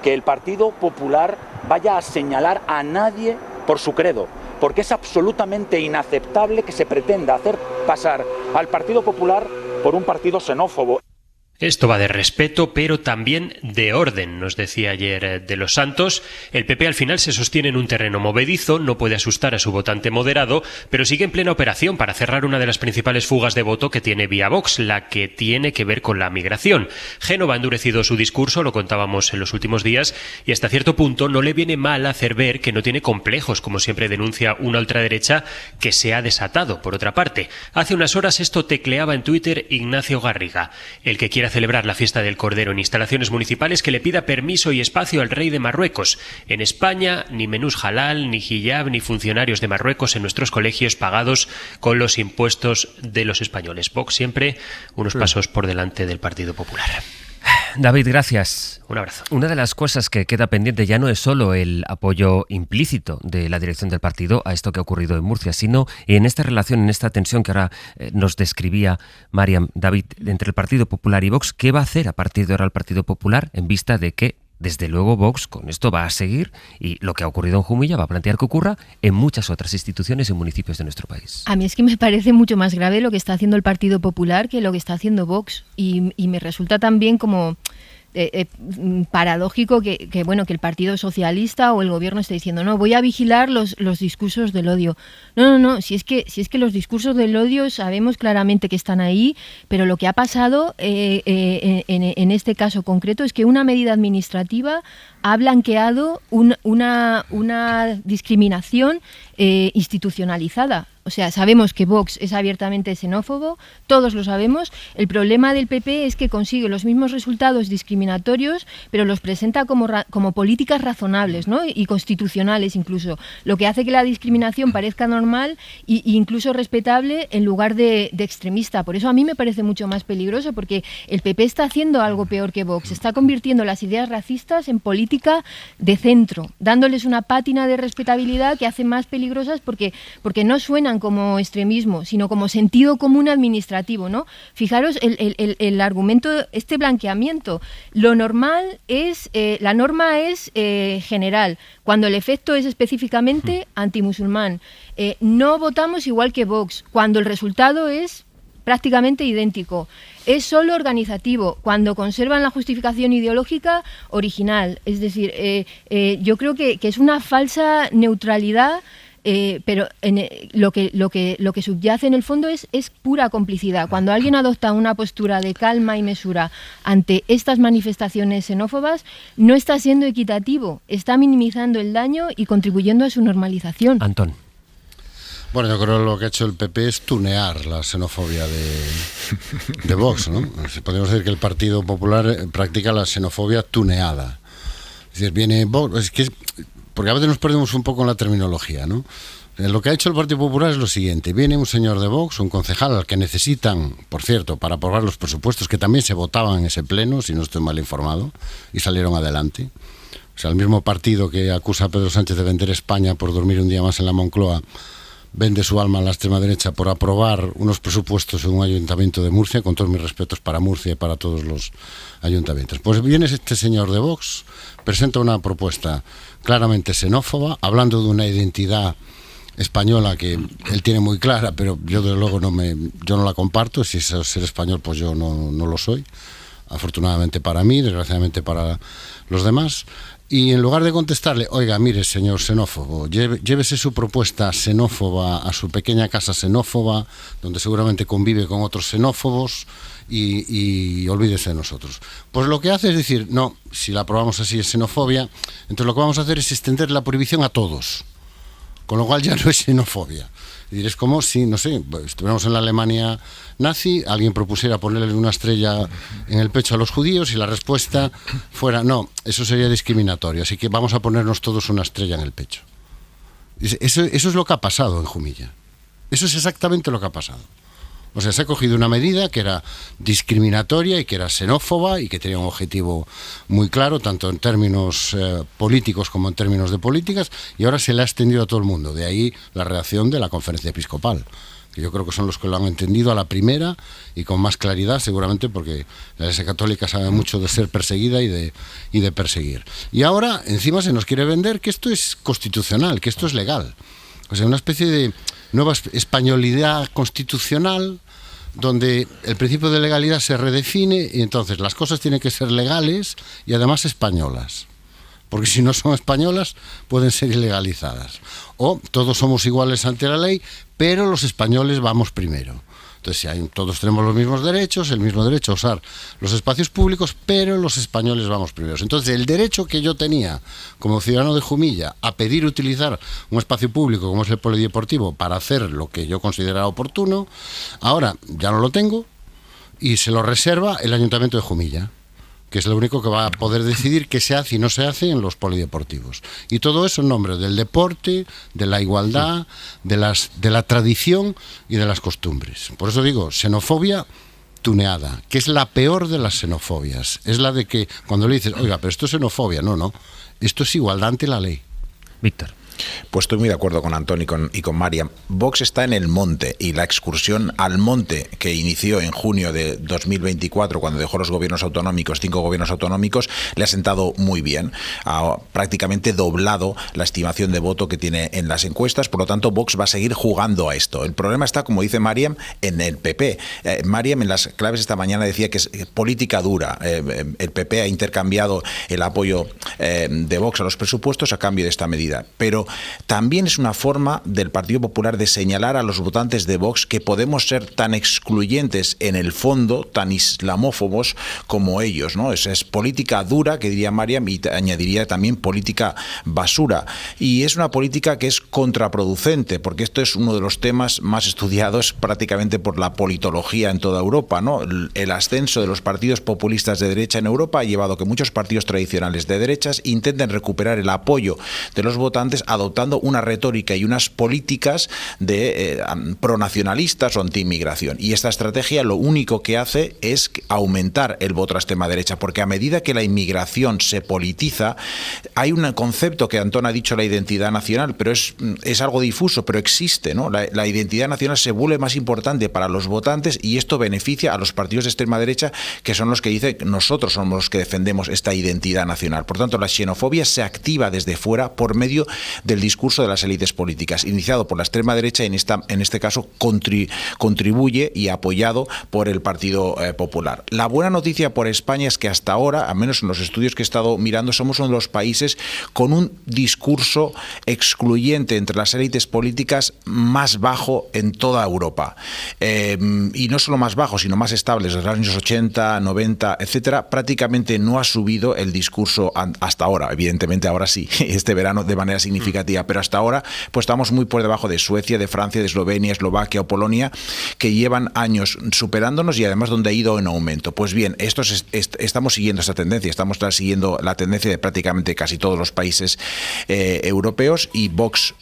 Speaker 12: que el Partido Popular vaya a señalar a nadie por su credo, porque es absolutamente inaceptable que se pretenda hacer pasar al Partido Popular por un partido xenófobo.
Speaker 11: Esto va de respeto, pero también de orden, nos decía ayer de los Santos. El PP al final se sostiene en un terreno movedizo, no puede asustar a su votante moderado, pero sigue en plena operación para cerrar una de las principales fugas de voto que tiene vía Vox, la que tiene que ver con la migración. Génova ha endurecido su discurso, lo contábamos en los últimos días, y hasta cierto punto no le viene mal hacer ver que no tiene complejos, como siempre denuncia una ultraderecha que se ha desatado. Por otra parte, hace unas horas esto tecleaba en Twitter Ignacio Garriga, el que quiere celebrar la fiesta del Cordero en instalaciones municipales, que le pida permiso y espacio al rey de Marruecos. En España, ni menús halal, ni hijab, ni funcionarios de Marruecos en nuestros colegios pagados con los impuestos de los españoles. Vox siempre unos pasos por delante del Partido Popular.
Speaker 2: David, gracias.
Speaker 11: Un abrazo.
Speaker 2: Una de las cosas que queda pendiente ya no es solo el apoyo implícito de la dirección del partido a esto que ha ocurrido en Murcia, sino en esta relación, en esta tensión que ahora nos describía Mariam, David, entre el Partido Popular y Vox. ¿Qué va a hacer a partir de ahora el Partido Popular en vista de que, desde luego, Vox con esto va a seguir, y lo que ha ocurrido en Jumilla va a plantear que ocurra en muchas otras instituciones y municipios de nuestro país?
Speaker 3: A mí es que me parece mucho más grave lo que está haciendo el Partido Popular que lo que está haciendo Vox, y me resulta también como paradójico que el Partido Socialista o el gobierno esté diciendo, no, voy a vigilar los discursos del odio. No, si es que los discursos del odio sabemos claramente que están ahí, pero lo que ha pasado en este caso concreto es que una medida administrativa ha blanqueado una discriminación institucionalizada. O sea, sabemos que Vox es abiertamente xenófobo, todos lo sabemos. El problema del PP es que consigue los mismos resultados discriminatorios, pero los presenta como políticas razonables, ¿no? Y constitucionales incluso, lo que hace que la discriminación parezca normal e incluso respetable en lugar de extremista. Por eso a mí me parece mucho más peligroso, porque el PP está haciendo algo peor que Vox, está convirtiendo las ideas racistas en política de centro, dándoles una pátina de respetabilidad que hace más peligrosas porque no suenan como extremismo, sino como sentido común administrativo, ¿no? Fijaros el argumento, este blanqueamiento. Lo normal es, la norma es general, cuando el efecto es específicamente antimusulmán. No votamos igual que Vox, cuando el resultado es prácticamente idéntico. Es solo organizativo, cuando conservan la justificación ideológica original. Es decir, yo creo que es una falsa neutralidad. Pero lo que subyace en el fondo es pura complicidad. Cuando alguien adopta una postura de calma y mesura ante estas manifestaciones xenófobas, no está siendo equitativo, está minimizando el daño y contribuyendo a su normalización.
Speaker 2: Antón.
Speaker 5: Bueno, yo creo que lo que ha hecho el PP es tunear la xenofobia de Vox, ¿no? Podemos decir que el Partido Popular practica la xenofobia tuneada. Es decir, viene Vox, porque a veces nos perdemos un poco en la terminología, ¿no? Lo que ha hecho el Partido Popular es lo siguiente: viene un señor de Vox, un concejal al que necesitan, por cierto, para aprobar los presupuestos, que también se votaban en ese pleno, si no estoy mal informado, y salieron adelante. O sea, el mismo partido que acusa a Pedro Sánchez de vender España por dormir un día más en la Moncloa, vende su alma a la extrema derecha por aprobar unos presupuestos en un ayuntamiento de Murcia, con todos mis respetos para Murcia y para todos los ayuntamientos. Pues viene este señor de Vox, presenta una propuesta claramente xenófoba, hablando de una identidad española que él tiene muy clara, pero yo desde luego yo no la comparto. Si es ser español, pues yo no lo soy, afortunadamente para mí, desgraciadamente para los demás. Y en lugar de contestarle, oiga, mire, señor xenófobo, llévese su propuesta xenófoba a su pequeña casa xenófoba, donde seguramente convive con otros xenófobos, y olvídese de nosotros. Pues lo que hace es decir, no, si la aprobamos así es xenofobia, entonces lo que vamos a hacer es extender la prohibición a todos, con lo cual ya no es xenofobia. Y es como si, no sé, estuviéramos en la Alemania nazi, alguien propusiera ponerle una estrella en el pecho a los judíos y la respuesta fuera, no, eso sería discriminatorio, así que vamos a ponernos todos una estrella en el pecho. Eso es lo que ha pasado en Jumilla. Eso es exactamente lo que ha pasado. O sea, se ha cogido una medida que era discriminatoria y que era xenófoba y que tenía un objetivo muy claro, tanto en términos políticos como en términos de políticas, y ahora se le ha extendido a todo el mundo. De ahí la reacción de la Conferencia Episcopal, que yo creo que son los que lo han entendido a la primera y con más claridad, seguramente porque la Iglesia Católica sabe mucho de ser perseguida y de perseguir. Y ahora, encima, se nos quiere vender que esto es constitucional, que esto es legal. O sea, una especie de nueva españolidad constitucional, donde el principio de legalidad se redefine y entonces las cosas tienen que ser legales y además españolas, porque si no son españolas pueden ser ilegalizadas. O todos somos iguales ante la ley, pero los españoles vamos primero. Entonces, todos tenemos los mismos derechos, el mismo derecho a usar los espacios públicos, pero los españoles vamos primeros. Entonces, el derecho que yo tenía como ciudadano de Jumilla a pedir utilizar un espacio público como es el polideportivo para hacer lo que yo consideraba oportuno, ahora ya no lo tengo y se lo reserva el Ayuntamiento de Jumilla, que es lo único que va a poder decidir qué se hace y no se hace en los polideportivos. Y todo eso en nombre del deporte, de la igualdad, de la tradición y de las costumbres. Por eso digo, xenofobia tuneada, que es la peor de las xenofobias. Es la de que cuando le dices, oiga, pero esto es xenofobia. No, esto es igualdad ante la ley.
Speaker 2: Víctor.
Speaker 4: Pues estoy muy de acuerdo con Antón y con Mariam. Vox está en el monte y la excursión al monte que inició en junio de 2024, cuando dejó los gobiernos autonómicos, 5 gobiernos autonómicos, le ha sentado muy bien. Ha prácticamente doblado la estimación de voto que tiene en las encuestas, por lo tanto Vox va a seguir jugando a esto. El problema está, como dice Mariam, en el PP. Mariam en las claves esta mañana decía que es política dura. El PP ha intercambiado el apoyo de Vox a los presupuestos a cambio de esta medida. Pero también es una forma del Partido Popular de señalar a los votantes de Vox que podemos ser tan excluyentes en el fondo, tan islamófobos como ellos, ¿no? Es política dura, que diría Mariam, y añadiría también política basura. Y es una política que es contraproducente, porque esto es uno de los temas más estudiados prácticamente por la politología en toda Europa, ¿no? El ascenso de los partidos populistas de derecha en Europa ha llevado a que muchos partidos tradicionales de derechas intenten recuperar el apoyo de los votantes adoptando una retórica y unas políticas de pronacionalistas o antiinmigración. Y esta estrategia lo único que hace es aumentar el voto a extrema derecha, porque a medida que la inmigración se politiza, hay un concepto que Antón ha dicho, la identidad nacional, pero es algo difuso, pero existe, ¿no? La identidad nacional se vuelve más importante para los votantes y esto beneficia a los partidos de extrema derecha, que son los que dicen nosotros somos los que defendemos esta identidad nacional. Por tanto, la xenofobia se activa desde fuera por medio del discurso de las élites políticas, iniciado por la extrema derecha y en este caso contribuye y apoyado por el Partido Popular. La buena noticia por España es que hasta ahora, al menos en los estudios que he estado mirando, somos uno de los países con un discurso excluyente entre las élites políticas más bajo en toda Europa. Y no solo más bajo, sino más estable. Desde los años 80, 90, etcétera, prácticamente no ha subido el discurso hasta ahora. Evidentemente ahora sí, este verano de manera significativa, pero hasta ahora pues estamos muy por debajo de Suecia, de Francia, de Eslovenia, Eslovaquia o Polonia, que llevan años superándonos y además donde ha ido en aumento. Pues bien, estamos siguiendo esta tendencia, estamos siguiendo la tendencia de prácticamente casi todos los países europeos, y Vox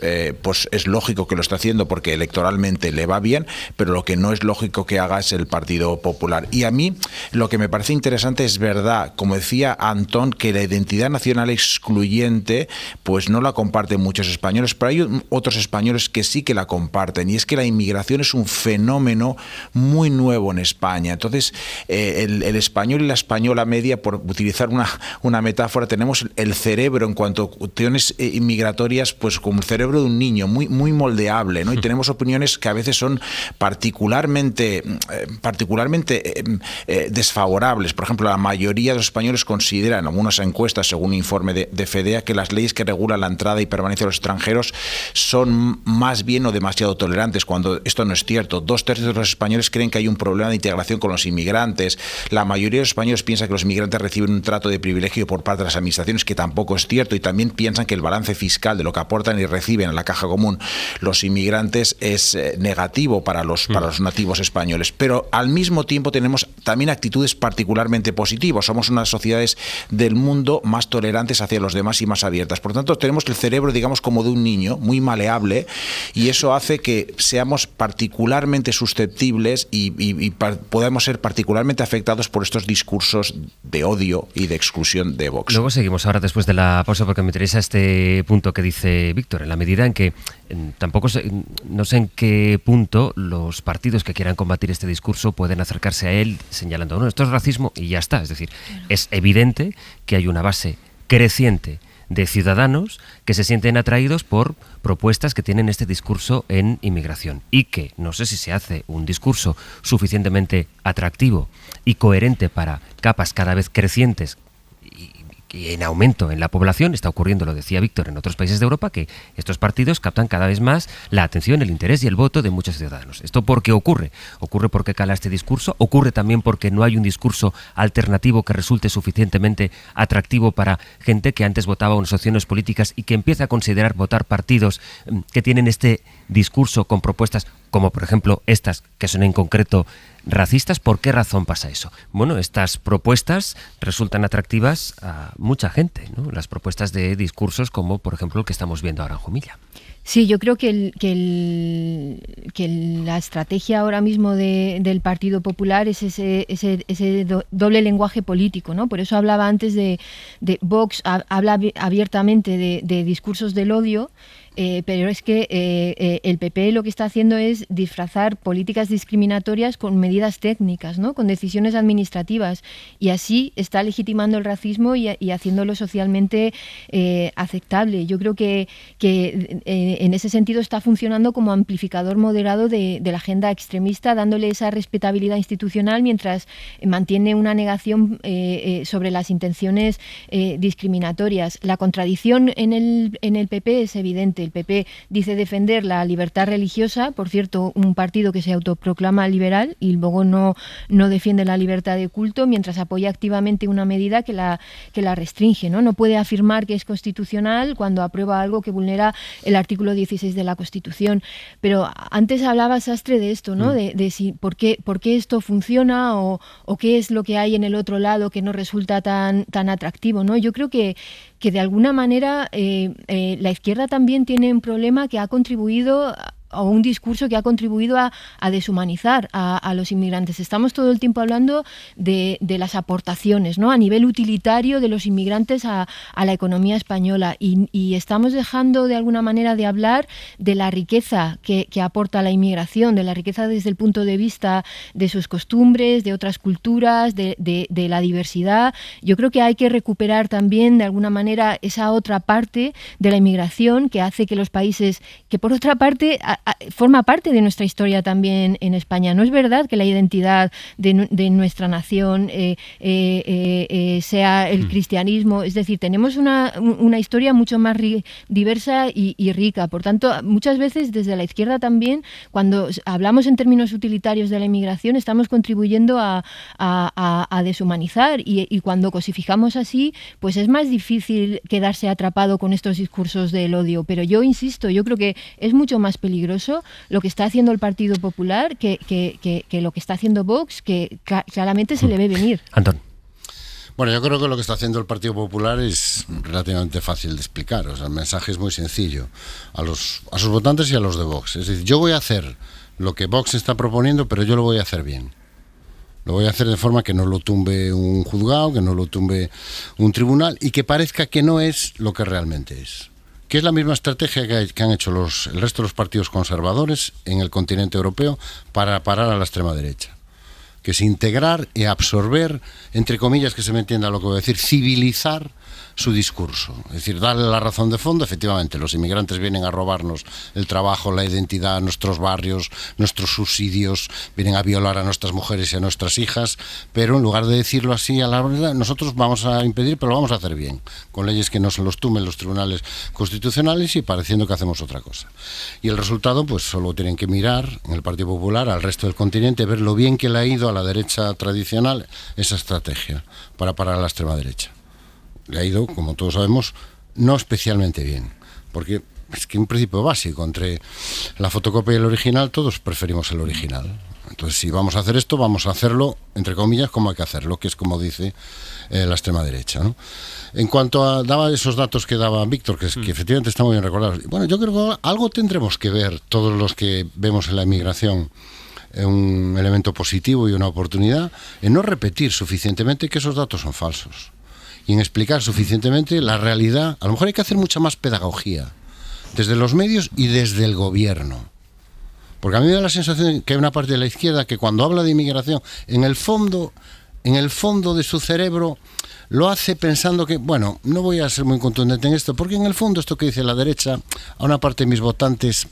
Speaker 4: pues es lógico que lo está haciendo porque electoralmente le va bien, pero lo que no es lógico que haga es el Partido Popular. Y a mí lo que me parece interesante es verdad, como decía Antón, que la identidad nacional excluyente pues no la comparten muchos españoles, pero hay otros españoles que sí que la comparten, y es que la inmigración es un fenómeno muy nuevo en España. Entonces el español y la española media, por utilizar una metáfora, tenemos el cerebro en cuanto a cuestiones inmigratorias pues como el cerebro de un niño, muy moldeable, ¿no? Y tenemos opiniones que a veces son particularmente desfavorables. Por ejemplo, la mayoría de los españoles consideran, en algunas encuestas, según un informe de FEDEA, que las leyes que regulan la entrada y permanencia de los extranjeros son más bien o demasiado tolerantes, cuando esto no es cierto. 2/3 de los españoles creen que hay un problema de integración con los inmigrantes. La mayoría de los españoles piensa que los inmigrantes reciben un trato de privilegio por parte de las administraciones, que tampoco es cierto, y también piensan que el balance fiscal de lo que aportan y reciben a la caja común los inmigrantes es negativo para los nativos españoles. Pero al mismo tiempo tenemos también actitudes particularmente positivas. Somos unas sociedades del mundo más tolerantes hacia los demás y más abiertas. Por tanto, tenemos el cerebro, digamos, como de un niño, muy maleable, y eso hace que seamos particularmente susceptibles y podamos ser particularmente afectados por estos discursos de odio y de exclusión de Vox.
Speaker 2: Luego seguimos ahora después de la pausa, porque me interesa este punto que dice Víctor, en la medida en que no sé en qué punto los partidos que quieran combatir este discurso pueden acercarse a él señalando, no, esto es racismo y ya está. Es decir, es evidente que hay una base creciente de ciudadanos que se sienten atraídos por propuestas que tienen este discurso en inmigración, y que no sé si se hace un discurso suficientemente atractivo y coherente para capas cada vez crecientes y en aumento en la población. Está ocurriendo, lo decía Víctor, en otros países de Europa, que estos partidos captan cada vez más la atención, el interés y el voto de muchos ciudadanos. ¿Esto por qué ocurre? Ocurre porque cala este discurso, ocurre también porque no hay un discurso alternativo que resulte suficientemente atractivo para gente que antes votaba unas opciones políticas y que empieza a considerar votar partidos que tienen este discurso con propuestas como por ejemplo estas, que son en concreto racistas. ¿Por qué razón pasa eso? Bueno, estas propuestas resultan atractivas a mucha gente, ¿no? Las propuestas de discursos como por ejemplo el que estamos viendo ahora en Jumilla.
Speaker 3: Sí, yo creo que la estrategia ahora mismo del Partido Popular es ese doble lenguaje político, ¿no? Por eso hablaba antes de Vox, habla abiertamente de discursos del odio, pero es que el PP lo que está haciendo es disfrazar políticas discriminatorias con medidas técnicas, ¿no? Con decisiones administrativas, y así está legitimando el racismo y haciéndolo socialmente aceptable. Yo creo que en ese sentido está funcionando como amplificador moderado de la agenda extremista, dándole esa respetabilidad institucional mientras mantiene una negación sobre las intenciones discriminatorias. La contradicción en el PP es evidente. El PP dice defender la libertad religiosa, por cierto, un partido que se autoproclama liberal y luego no defiende la libertad de culto, mientras apoya activamente una medida que la restringe, ¿no? No puede afirmar que es constitucional cuando aprueba algo que vulnera el artículo 16 de la Constitución. Pero antes hablaba Sastre de esto, ¿no? De si por qué esto funciona o qué es lo que hay en el otro lado que no resulta tan atractivo, ¿no? Yo creo que de alguna manera la izquierda también tiene un problema que ha contribuido o un discurso que ha contribuido a deshumanizar a los inmigrantes. Estamos todo el tiempo hablando de las aportaciones, ¿no? A nivel utilitario de los inmigrantes a la economía española, y estamos dejando de alguna manera de hablar de la riqueza que aporta la inmigración, de la riqueza desde el punto de vista de sus costumbres, de otras culturas, de la diversidad. Yo creo que hay que recuperar también de alguna manera esa otra parte de la inmigración que hace que los países, que por otra parte forma parte de nuestra historia también en España. No es verdad que la identidad de nuestra nación sea el cristianismo. Es decir, tenemos una historia mucho más diversa y rica. Por tanto, muchas veces desde la izquierda también, cuando hablamos en términos utilitarios de la inmigración, estamos contribuyendo a deshumanizar, y cuando cosificamos así, pues es más difícil quedarse atrapado con estos discursos del odio. Pero yo insisto, yo creo que es mucho más peligroso lo que está haciendo el Partido Popular que lo que está haciendo Vox, que claramente se le ve venir.
Speaker 2: Antón.
Speaker 5: Bueno, yo creo que lo que está haciendo el Partido Popular es relativamente fácil de explicar. O sea, el mensaje es muy sencillo a sus votantes y a los de Vox. Es decir, yo voy a hacer lo que Vox está proponiendo, pero yo lo voy a hacer bien. Lo voy a hacer de forma que no lo tumbe un juzgado, que no lo tumbe un tribunal, y que parezca que no es lo que realmente es. Que es la misma estrategia que han hecho el resto de los partidos conservadores en el continente europeo para parar a la extrema derecha. Que es integrar y absorber, entre comillas, que se me entienda lo que voy a decir, civilizar su discurso. Es decir, darle la razón de fondo. Efectivamente, los inmigrantes vienen a robarnos el trabajo, la identidad, nuestros barrios, nuestros subsidios, vienen a violar a nuestras mujeres y a nuestras hijas, pero en lugar de decirlo así a la verdad, nosotros vamos a impedir, pero lo vamos a hacer bien, con leyes que no se los tumben los tribunales constitucionales y pareciendo que hacemos otra cosa. Y el resultado, pues solo tienen que mirar en el Partido Popular al resto del continente, ver lo bien que le ha ido a la derecha tradicional esa estrategia para parar a la extrema derecha. Le ha ido, como todos sabemos, no especialmente bien, porque es que un principio básico, entre la fotocopia y el original, todos preferimos el original. Entonces, si vamos a hacer esto, vamos a hacerlo, entre comillas, como hay que hacerlo, que es como dice la extrema derecha, ¿no? En cuanto a daba esos datos que daba Víctor, que efectivamente están muy bien recordados, bueno, yo creo que algo tendremos que ver todos los que vemos en la inmigración un elemento positivo y una oportunidad en no repetir suficientemente que esos datos son falsos, y en explicar suficientemente la realidad. A lo mejor hay que hacer mucha más pedagogía desde los medios y desde el gobierno, porque a mí me da la sensación que hay una parte de la izquierda que cuando habla de inmigración, en el fondo de su cerebro lo hace pensando que, bueno, no voy a ser muy contundente en esto, porque en el fondo esto que dice la derecha a una parte de mis votantes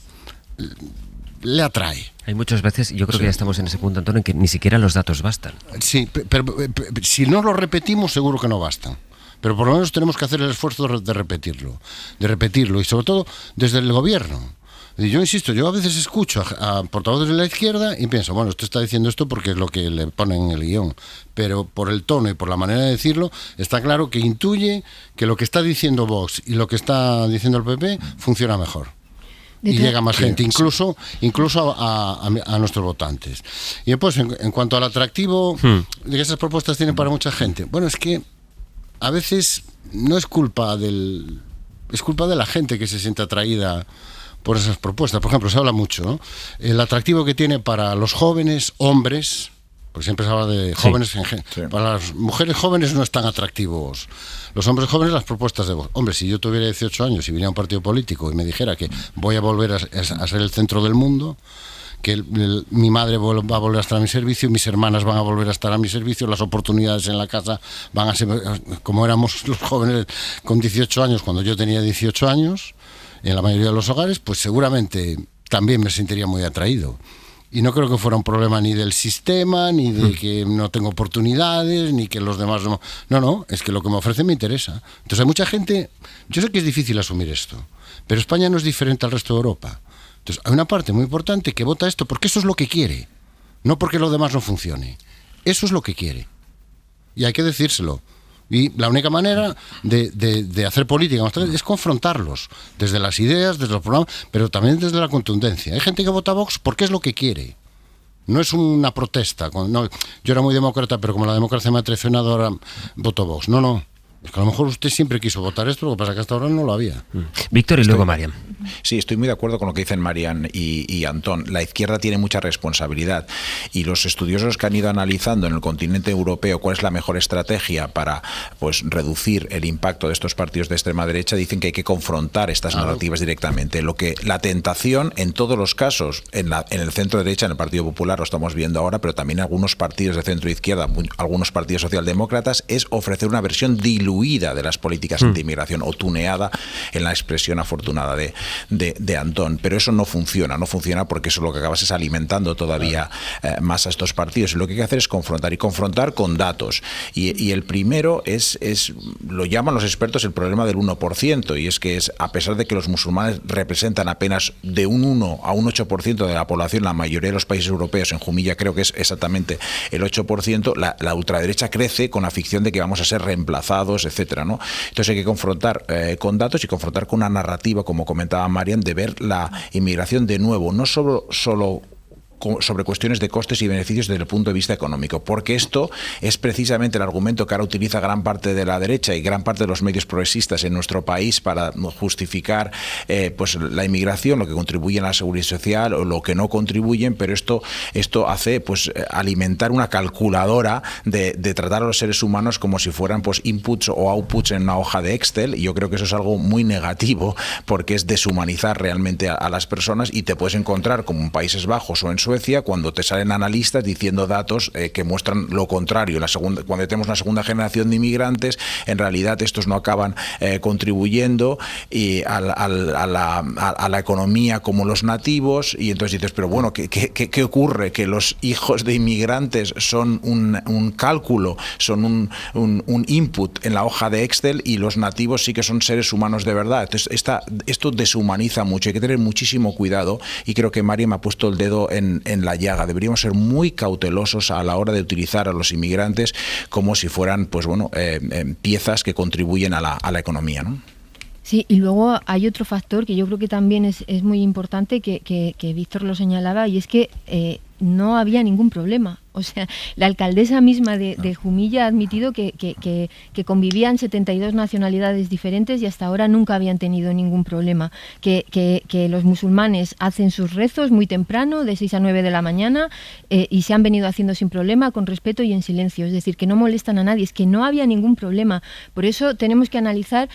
Speaker 5: le atrae.
Speaker 2: Hay muchas veces, yo creo que ya estamos en ese punto, Antonio, en que ni siquiera los datos bastan.
Speaker 5: Sí, pero si no lo repetimos, seguro que no bastan. Pero por lo menos tenemos que hacer el esfuerzo de repetirlo, y sobre todo desde el gobierno. Y yo insisto, yo a veces escucho a portavoces de la izquierda y pienso, bueno, usted está diciendo esto porque es lo que le ponen en el guión, pero por el tono y por la manera de decirlo, está claro que intuye que lo que está diciendo Vox y lo que está diciendo el PP funciona mejor. Y llega más gente, incluso a nuestros votantes. Y después, en cuanto al atractivo de que esas propuestas tienen para mucha gente, bueno, es que a veces no es culpa es culpa de la gente que se siente atraída por esas propuestas. Por ejemplo, se habla mucho, ¿no? El atractivo que tiene para los jóvenes hombres, porque siempre se habla de jóvenes, sí. Para las mujeres jóvenes no es tan atractivos. Los hombres jóvenes, las propuestas de Vox. Hombre, si yo tuviera 18 años y viniera a un partido político y me dijera que voy a volver a ser el centro del mundo, que mi madre va a volver a estar a mi servicio, mis hermanas van a volver a estar a mi servicio, las oportunidades en la casa van a ser como éramos los jóvenes con 18 años cuando yo tenía 18 años, en la mayoría de los hogares, pues seguramente también me sentiría muy atraído. Y no creo que fuera un problema ni del sistema, ni de que no tengo oportunidades, ni que los demás no. No, es que lo que me ofrecen me interesa. Entonces hay mucha gente, yo sé que es difícil asumir esto, pero España no es diferente al resto de Europa. Entonces hay una parte muy importante que vota esto porque eso es lo que quiere, no porque lo demás no funcione. Eso es lo que quiere. Y hay que decírselo. Y la única manera de hacer política es confrontarlos, desde las ideas, desde los programas, pero también desde la contundencia. Hay gente que vota Vox porque es lo que quiere. No es una protesta. No, yo era muy demócrata, pero como la democracia me ha traicionado, ahora voto Vox. No. Es que a lo mejor usted siempre quiso votar esto, lo que pasa es que hasta ahora no lo había.
Speaker 2: Víctor y luego Marian.
Speaker 4: Sí, estoy muy de acuerdo con lo que dicen Marian y Antón. La izquierda tiene mucha responsabilidad y los estudiosos que han ido analizando en el continente europeo cuál es la mejor estrategia para reducir el impacto de estos partidos de extrema derecha dicen que hay que confrontar estas narrativas directamente. La tentación en todos los casos, en el centro derecha, en el Partido Popular, lo estamos viendo ahora, pero también en algunos partidos de centro izquierda, algunos partidos socialdemócratas, es ofrecer una versión diluida de las políticas anti-inmigración o tuneada en la expresión afortunada de Antón. Pero eso no funciona porque eso lo que acabas es alimentando todavía más a estos partidos. Y lo que hay que hacer es confrontar con datos. Y el primero lo llaman los expertos el problema del 1%, y es que a pesar de que los musulmanes representan apenas de un 1 a un 8% de la población, la mayoría de los países europeos, en Jumilla creo que es exactamente el 8%, la ultraderecha crece con la ficción de que vamos a ser reemplazados, etcétera, ¿no? Entonces hay que confrontar con datos y confrontar con una narrativa, como comentaba Marian, de ver la inmigración de nuevo, no solo sobre cuestiones de costes y beneficios desde el punto de vista económico, porque esto es precisamente el argumento que ahora utiliza gran parte de la derecha y gran parte de los medios progresistas en nuestro país para justificar la inmigración, lo que contribuye a la seguridad social o lo que no contribuyen, pero esto hace alimentar una calculadora de tratar a los seres humanos como si fueran inputs o outputs en una hoja de Excel, y yo creo que eso es algo muy negativo porque es deshumanizar realmente a las personas, y te puedes encontrar como en Países Bajos o en Suecia cuando te salen analistas diciendo datos que muestran lo contrario. Cuando tenemos una segunda generación de inmigrantes, en realidad estos no acaban contribuyendo a la economía como los nativos, y entonces dices, pero bueno, ¿qué ocurre? Que los hijos de inmigrantes son un cálculo, son un input en la hoja de Excel, y los nativos sí que son seres humanos de verdad. Entonces esto deshumaniza mucho, hay que tener muchísimo cuidado, y creo que María me ha puesto el dedo en la llaga. Deberíamos ser muy cautelosos a la hora de utilizar a los inmigrantes como si fueran piezas que contribuyen a la economía, ¿no?
Speaker 3: Sí, y luego hay otro factor que yo creo que también es muy importante, que Víctor lo señalaba, y es que no había ningún problema. O sea, la alcaldesa misma de Jumilla ha admitido que convivían 72 nacionalidades diferentes y hasta ahora nunca habían tenido ningún problema. Que los musulmanes hacen sus rezos muy temprano, de 6 a 9 de la mañana, y se han venido haciendo sin problema, con respeto y en silencio. Es decir, que no molestan a nadie, es que no había ningún problema. Por eso tenemos que analizar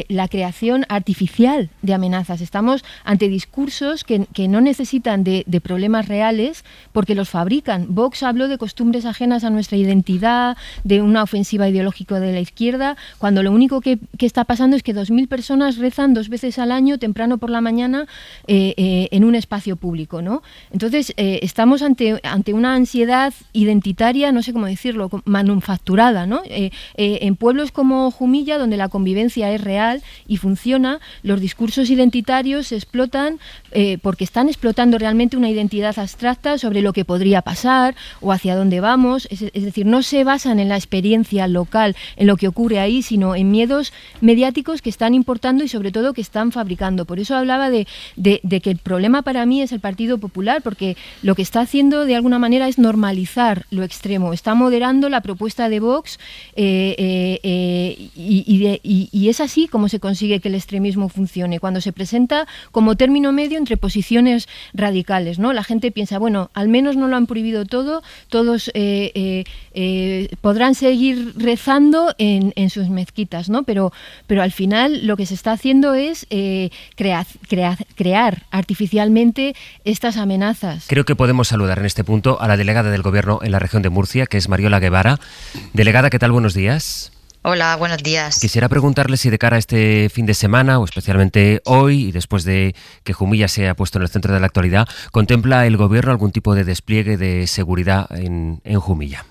Speaker 3: la creación artificial de amenazas. Estamos ante discursos que no necesitan de problemas reales, porque los fabrican. Vox habló de costumbres ajenas a nuestra identidad, de una ofensiva ideológica de la izquierda, cuando lo único que está pasando es que 2.000 personas rezan 2 veces al año, temprano por la mañana, en un espacio público, ¿no? Entonces, estamos ante una ansiedad identitaria, no sé cómo decirlo, manufacturada, ¿no? En pueblos como Jumilla, donde la convivencia es real y funciona, los discursos identitarios se explotan porque están explotando realmente una identidad abstracta sobre lo que podría pasar, o o hacia dónde vamos. Es decir, no se basan en la experiencia local, en lo que ocurre ahí, sino en miedos mediáticos que están importando y sobre todo que están fabricando. Por eso hablaba de que el problema para mí es el Partido Popular, porque lo que está haciendo de alguna manera es normalizar lo extremo, está moderando la propuesta de Vox y es así como se consigue que el extremismo funcione, cuando se presenta como término medio entre posiciones radicales, ¿no? La gente piensa, bueno, al menos no lo han prohibido todo, todos podrán seguir rezando en sus mezquitas, ¿no? Pero al final lo que se está haciendo es crear artificialmente estas amenazas.
Speaker 2: Creo que podemos saludar en este punto a la delegada del Gobierno en la región de Murcia, que es Mariola Guevara. Delegada, ¿qué tal? Buenos días.
Speaker 13: Hola, buenos días.
Speaker 2: Quisiera preguntarle si de cara a este fin de semana, o especialmente hoy, y después de que Jumilla se ha puesto en el centro de la actualidad, ¿contempla el Gobierno algún tipo de despliegue de seguridad en Jumilla?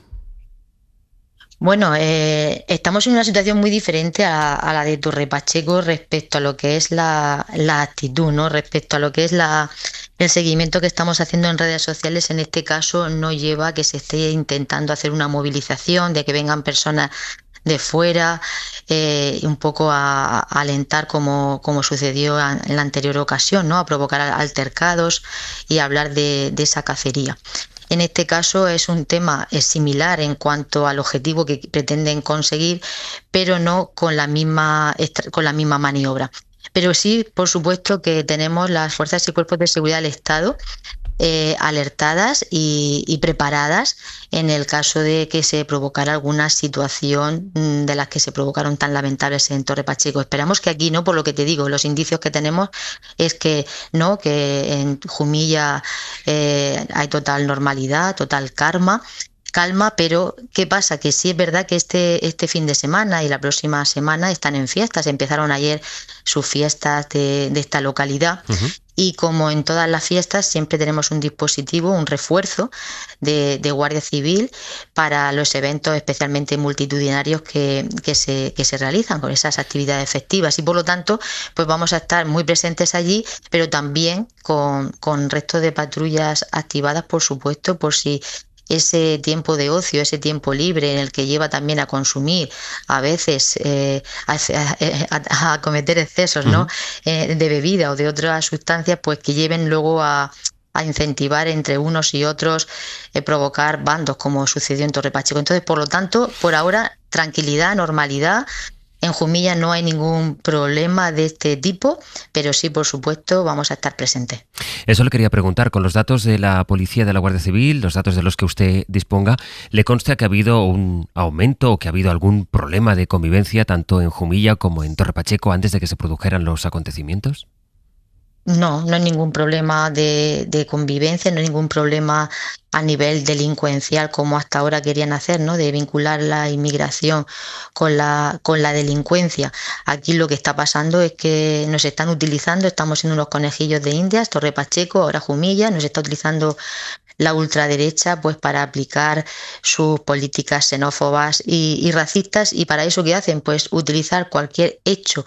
Speaker 13: Bueno, estamos en una situación muy diferente a la de Torre Pacheco respecto a lo que es la actitud, ¿no? Respecto a lo que es el seguimiento que estamos haciendo en redes sociales. En este caso no lleva a que se esté intentando hacer una movilización, de que vengan personas de fuera, un poco a alentar como sucedió en la anterior ocasión, ¿no? A provocar altercados y hablar de esa cacería. En este caso es un tema similar en cuanto al objetivo que pretenden conseguir, pero no con la misma maniobra. Pero sí, por supuesto, que tenemos las fuerzas y cuerpos de seguridad del Estado alertadas y preparadas en el caso de que se provocara alguna situación de las que se provocaron tan lamentables en Torre Pacheco. Esperamos que aquí no, por lo que te digo, los indicios que tenemos es que no, que en Jumilla hay total normalidad, total calma, pero ¿qué pasa? Que sí es verdad que este fin de semana y la próxima semana están en fiestas. Empezaron ayer sus fiestas de esta localidad. Uh-huh. Y como en todas las fiestas siempre tenemos un dispositivo, un refuerzo de Guardia Civil para los eventos especialmente multitudinarios que se realizan con esas actividades festivas, y por lo tanto pues vamos a estar muy presentes allí, pero también con resto de patrullas activadas, por supuesto, por si ese tiempo de ocio, ese tiempo libre en el que lleva también a consumir, a veces a cometer excesos, ¿no? De bebida o de otras sustancias, pues que lleven luego a incentivar entre unos y otros, provocar bandos, como sucedió en Torre Pacheco. Entonces, por lo tanto, por ahora, tranquilidad, normalidad. En Jumilla no hay ningún problema de este tipo, pero sí, por supuesto, vamos a estar presentes.
Speaker 2: Eso le quería preguntar. Con los datos de la Policía, de la Guardia Civil, los datos de los que usted disponga, ¿le consta que ha habido un aumento o que ha habido algún problema de convivencia tanto en Jumilla como en Torre Pacheco antes de que se produjeran los acontecimientos?
Speaker 13: No hay ningún problema de convivencia, no hay ningún problema a nivel delincuencial como hasta ahora querían hacer, ¿no? De vincular la inmigración con la delincuencia. Aquí lo que está pasando es que nos están utilizando, estamos en unos conejillos de Indias, Torre Pacheco, ahora Jumilla, nos está utilizando la ultraderecha pues para aplicar sus políticas xenófobas y racistas, y para eso ¿qué hacen? Pues utilizar cualquier hecho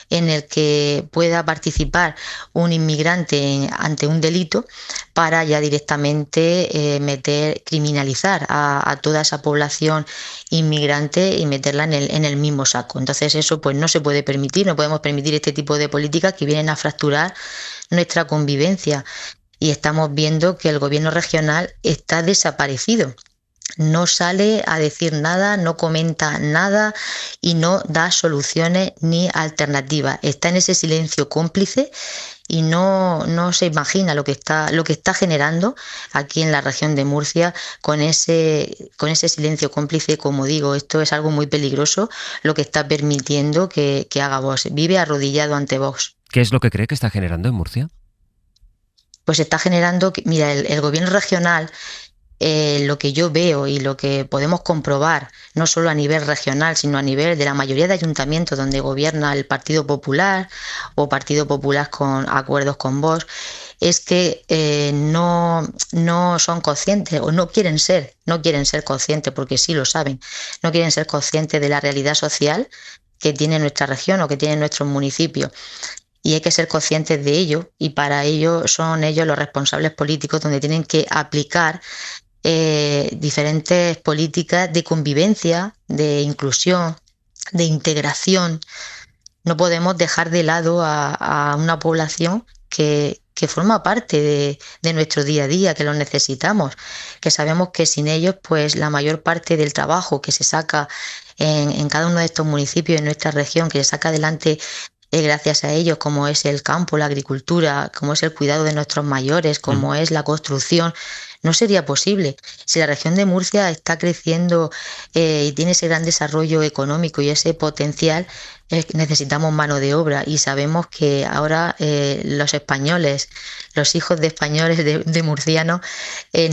Speaker 13: en el que pueda participar un inmigrante ante un delito para ya directamente criminalizar a toda esa población inmigrante y meterla en el mismo saco. Entonces eso pues no se puede permitir, no podemos permitir este tipo de políticas que vienen a fracturar nuestra convivencia. Y estamos viendo que el gobierno regional está desaparecido. No sale a decir nada, no comenta nada y no da soluciones ni alternativas. Está en ese silencio cómplice y no se imagina lo que está generando aquí en la región de Murcia con ese silencio cómplice. Como digo, esto es algo muy peligroso lo que está permitiendo que haga Vox. Vive arrodillado ante Vox.
Speaker 2: ¿Qué es lo que cree que está generando en Murcia?
Speaker 13: Pues está generando, mira, el gobierno regional, lo que yo veo y lo que podemos comprobar, no solo a nivel regional, sino a nivel de la mayoría de ayuntamientos donde gobierna el Partido Popular o Partido Popular con acuerdos con Vox, es que no son conscientes o no quieren ser conscientes, porque sí lo saben, no quieren ser conscientes de la realidad social que tiene nuestra región o que tiene nuestros municipios. Y hay que ser conscientes de ello, y para ello son ellos los responsables políticos donde tienen que aplicar diferentes políticas de convivencia, de inclusión, de integración. No podemos dejar de lado a una población que forma parte de nuestro día a día, que los necesitamos, que sabemos que sin ellos, pues la mayor parte del trabajo que se saca en cada uno de estos municipios de nuestra región, que se saca adelante gracias a ellos, como es el campo, la agricultura, como es el cuidado de nuestros mayores, como es la construcción, no sería posible. Si la región de Murcia está creciendo y tiene ese gran desarrollo económico y ese potencial, necesitamos mano de obra, y sabemos que ahora los españoles, los hijos de españoles de murcianos,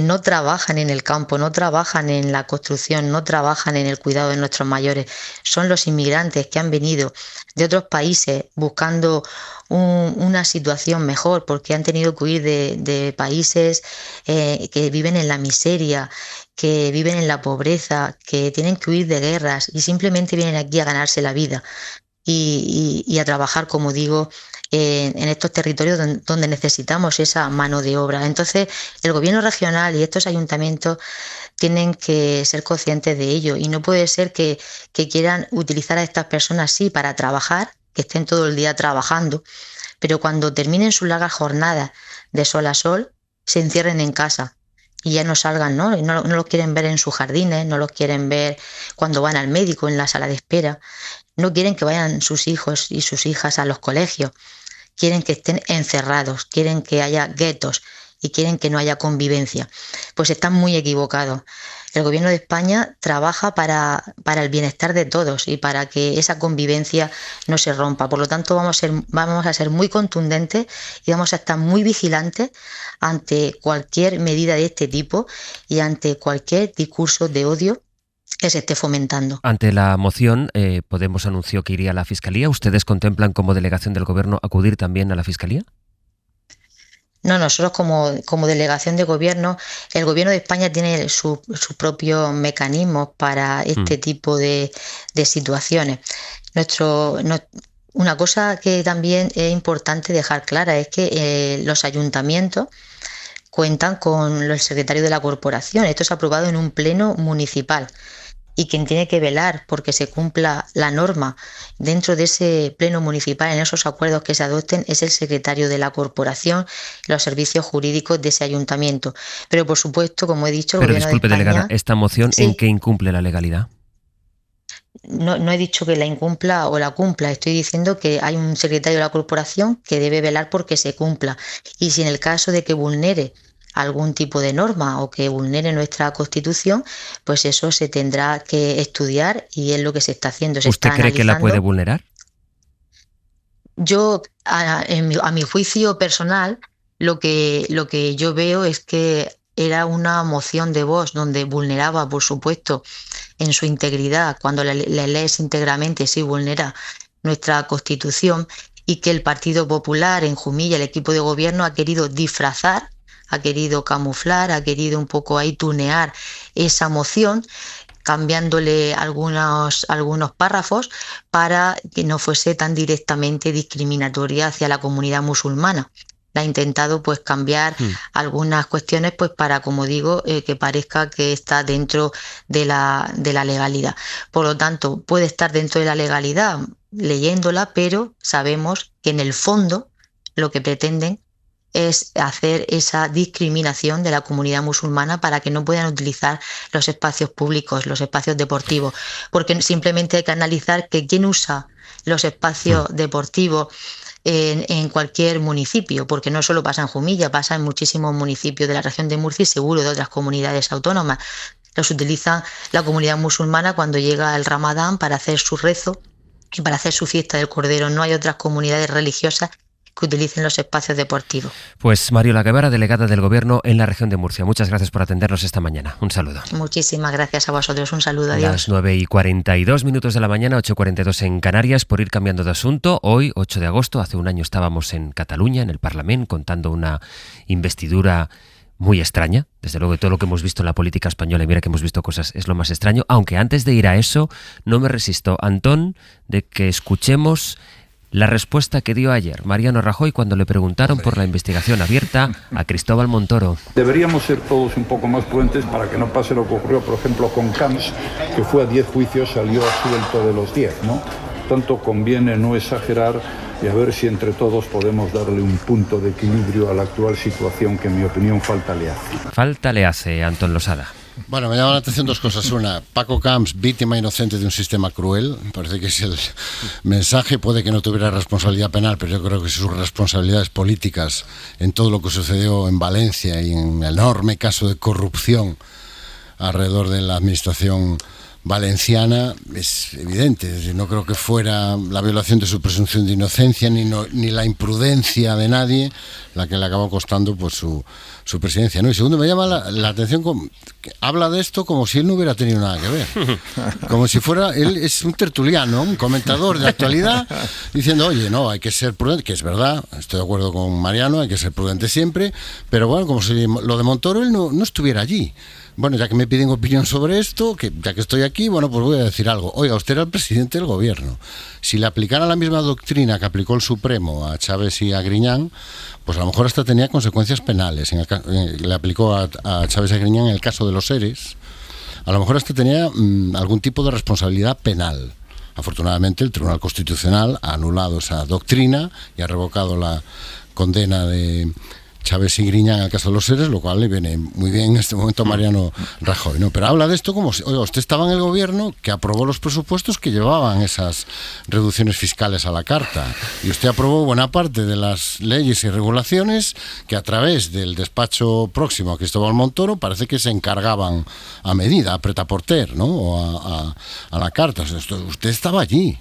Speaker 13: no trabajan en el campo, no trabajan en la construcción, no trabajan en el cuidado de nuestros mayores. Son los inmigrantes que han venido de otros países buscando una situación mejor, porque han tenido que huir de países que viven en la miseria, que viven en la pobreza, que tienen que huir de guerras y simplemente vienen aquí a ganarse la vida y a trabajar, como digo, en estos territorios donde necesitamos esa mano de obra. Entonces, el gobierno regional y estos ayuntamientos tienen que ser conscientes de ello, y no puede ser que quieran utilizar a estas personas, sí, para trabajar, que estén todo el día trabajando, pero cuando terminen sus largas jornadas de sol a sol, se encierren en casa y ya no salgan, ¿no? No los quieren ver en sus jardines, no los quieren ver cuando van al médico, en la sala de espera. No quieren que vayan sus hijos y sus hijas a los colegios. Quieren que estén encerrados, quieren que haya guetos y quieren que no haya convivencia. Pues están muy equivocados. El gobierno de España trabaja para el bienestar de todos y para que esa convivencia no se rompa. Por lo tanto, vamos a ser muy contundentes y vamos a estar muy vigilantes ante cualquier medida de este tipo y ante cualquier discurso de odio que se esté fomentando.
Speaker 2: Ante la moción, Podemos anunció que iría a la Fiscalía. ¿Ustedes contemplan como delegación del Gobierno acudir también a la Fiscalía?
Speaker 13: No, nosotros como delegación de gobierno, el gobierno de España tiene sus propios mecanismos para este tipo de situaciones. Una cosa que también es importante dejar clara es que los ayuntamientos cuentan con el secretario de la corporación. Esto es aprobado en un pleno municipal. Y quien tiene que velar porque se cumpla la norma dentro de ese pleno municipal, en esos acuerdos que se adopten, es el secretario de la corporación, los servicios jurídicos de ese ayuntamiento. Pero por supuesto, como he dicho, el gobierno de España...
Speaker 2: delegada, ¿esta moción en qué incumple la legalidad?
Speaker 13: No he dicho que la incumpla o la cumpla, estoy diciendo que hay un secretario de la corporación que debe velar porque se cumpla. Y si en el caso de que vulnere algún tipo de norma o que vulnere nuestra Constitución, pues eso se tendrá que estudiar y es lo que se está haciendo.
Speaker 2: ¿Usted cree que la puede vulnerar?
Speaker 13: Yo, a mi juicio personal, lo que yo veo es que era una moción de voz donde vulneraba, por supuesto, en su integridad, cuando la lees íntegramente, sí vulnera nuestra Constitución, y que el Partido Popular en Jumilla, el equipo de gobierno, ha querido disfrazar, ha querido camuflar, ha querido un poco ahí tunear esa moción, cambiándole algunos párrafos para que no fuese tan directamente discriminatoria hacia la comunidad musulmana. La ha intentado pues cambiar algunas cuestiones pues para, como digo, que parezca que está dentro de la legalidad. Por lo tanto, puede estar dentro de la legalidad leyéndola, pero sabemos que en el fondo lo que pretenden es hacer esa discriminación de la comunidad musulmana para que no puedan utilizar los espacios públicos, los espacios deportivos, porque simplemente hay que analizar que quién usa los espacios deportivos en cualquier municipio, porque no solo pasa en Jumilla, pasa en muchísimos municipios de la región de Murcia y seguro de otras comunidades autónomas. Los utiliza la comunidad musulmana cuando llega el Ramadán para hacer su rezo y para hacer su fiesta del Cordero. No hay otras comunidades religiosas que utilicen los espacios deportivos.
Speaker 2: Pues Mariola Guevara, delegada del Gobierno en la región de Murcia. Muchas gracias por atendernos esta mañana. Un saludo.
Speaker 13: Muchísimas gracias a vosotros. Un saludo. Adiós.
Speaker 2: Las 9:42 de la mañana, 8:42 en Canarias. Por ir cambiando de asunto, hoy, 8 de agosto, hace un año estábamos en Cataluña, en el Parlamento, contando una investidura muy extraña. Desde luego, de todo lo que hemos visto en la política española, y mira que hemos visto cosas, es lo más extraño. Aunque antes de ir a eso, no me resisto, Antón, de que escuchemos La respuesta que dio ayer Mariano Rajoy cuando le preguntaron por la investigación abierta a Cristóbal Montoro.
Speaker 14: Deberíamos ser todos un poco más prudentes para que no pase lo que ocurrió, por ejemplo, con Camps, que fue a 10 juicios, salió suelto de los 10, ¿no? Tanto conviene no exagerar y a ver si entre todos podemos darle un punto de equilibrio a la actual situación que, en mi opinión, falta le hace.
Speaker 2: Falta le hace, Antón Losada.
Speaker 5: Bueno, me llama la atención dos cosas. Una, Paco Camps, víctima inocente de un sistema cruel. Parece que es el mensaje. Puede que no tuviera responsabilidad penal, pero yo creo que sus responsabilidades políticas en todo lo que sucedió en Valencia y en el enorme caso de corrupción alrededor de la administración valenciana es evidente. Es decir, no creo que fuera la violación de su presunción de inocencia ni la imprudencia de nadie la que le acabó costando pues su presidencia, ¿no? Y segundo, me llama la atención que habla de esto como si él no hubiera tenido nada que ver, como si fuera, él es un tertuliano, un comentador de actualidad, diciendo, oye, no, hay que ser prudente, que es verdad, estoy de acuerdo con Mariano, hay que ser prudente siempre, pero bueno, como si lo de Montoro él no estuviera allí. Bueno, ya que me piden opinión sobre esto, que ya que estoy aquí, bueno, pues voy a decir algo. Oiga, usted era el presidente del gobierno. Si le aplicara la misma doctrina que aplicó el Supremo a Chávez y a Griñán, pues a lo mejor hasta tenía consecuencias penales. Le aplicó a Chávez y a Griñán en el caso de los ERES. A lo mejor hasta tenía algún tipo de responsabilidad penal. Afortunadamente, el Tribunal Constitucional ha anulado esa doctrina y ha revocado la condena de Chávez y Griñán en el caso de los seres, lo cual le viene muy bien en este momento a Mariano Rajoy, ¿no? Pero habla de esto como si, oiga, usted estaba en el gobierno que aprobó los presupuestos que llevaban esas reducciones fiscales a la carta, y usted aprobó buena parte de las leyes y regulaciones que a través del despacho próximo a Cristóbal Montoro parece que se encargaban a medida, a prêt-à-porter, ¿no? O a la carta. O sea, usted estaba allí,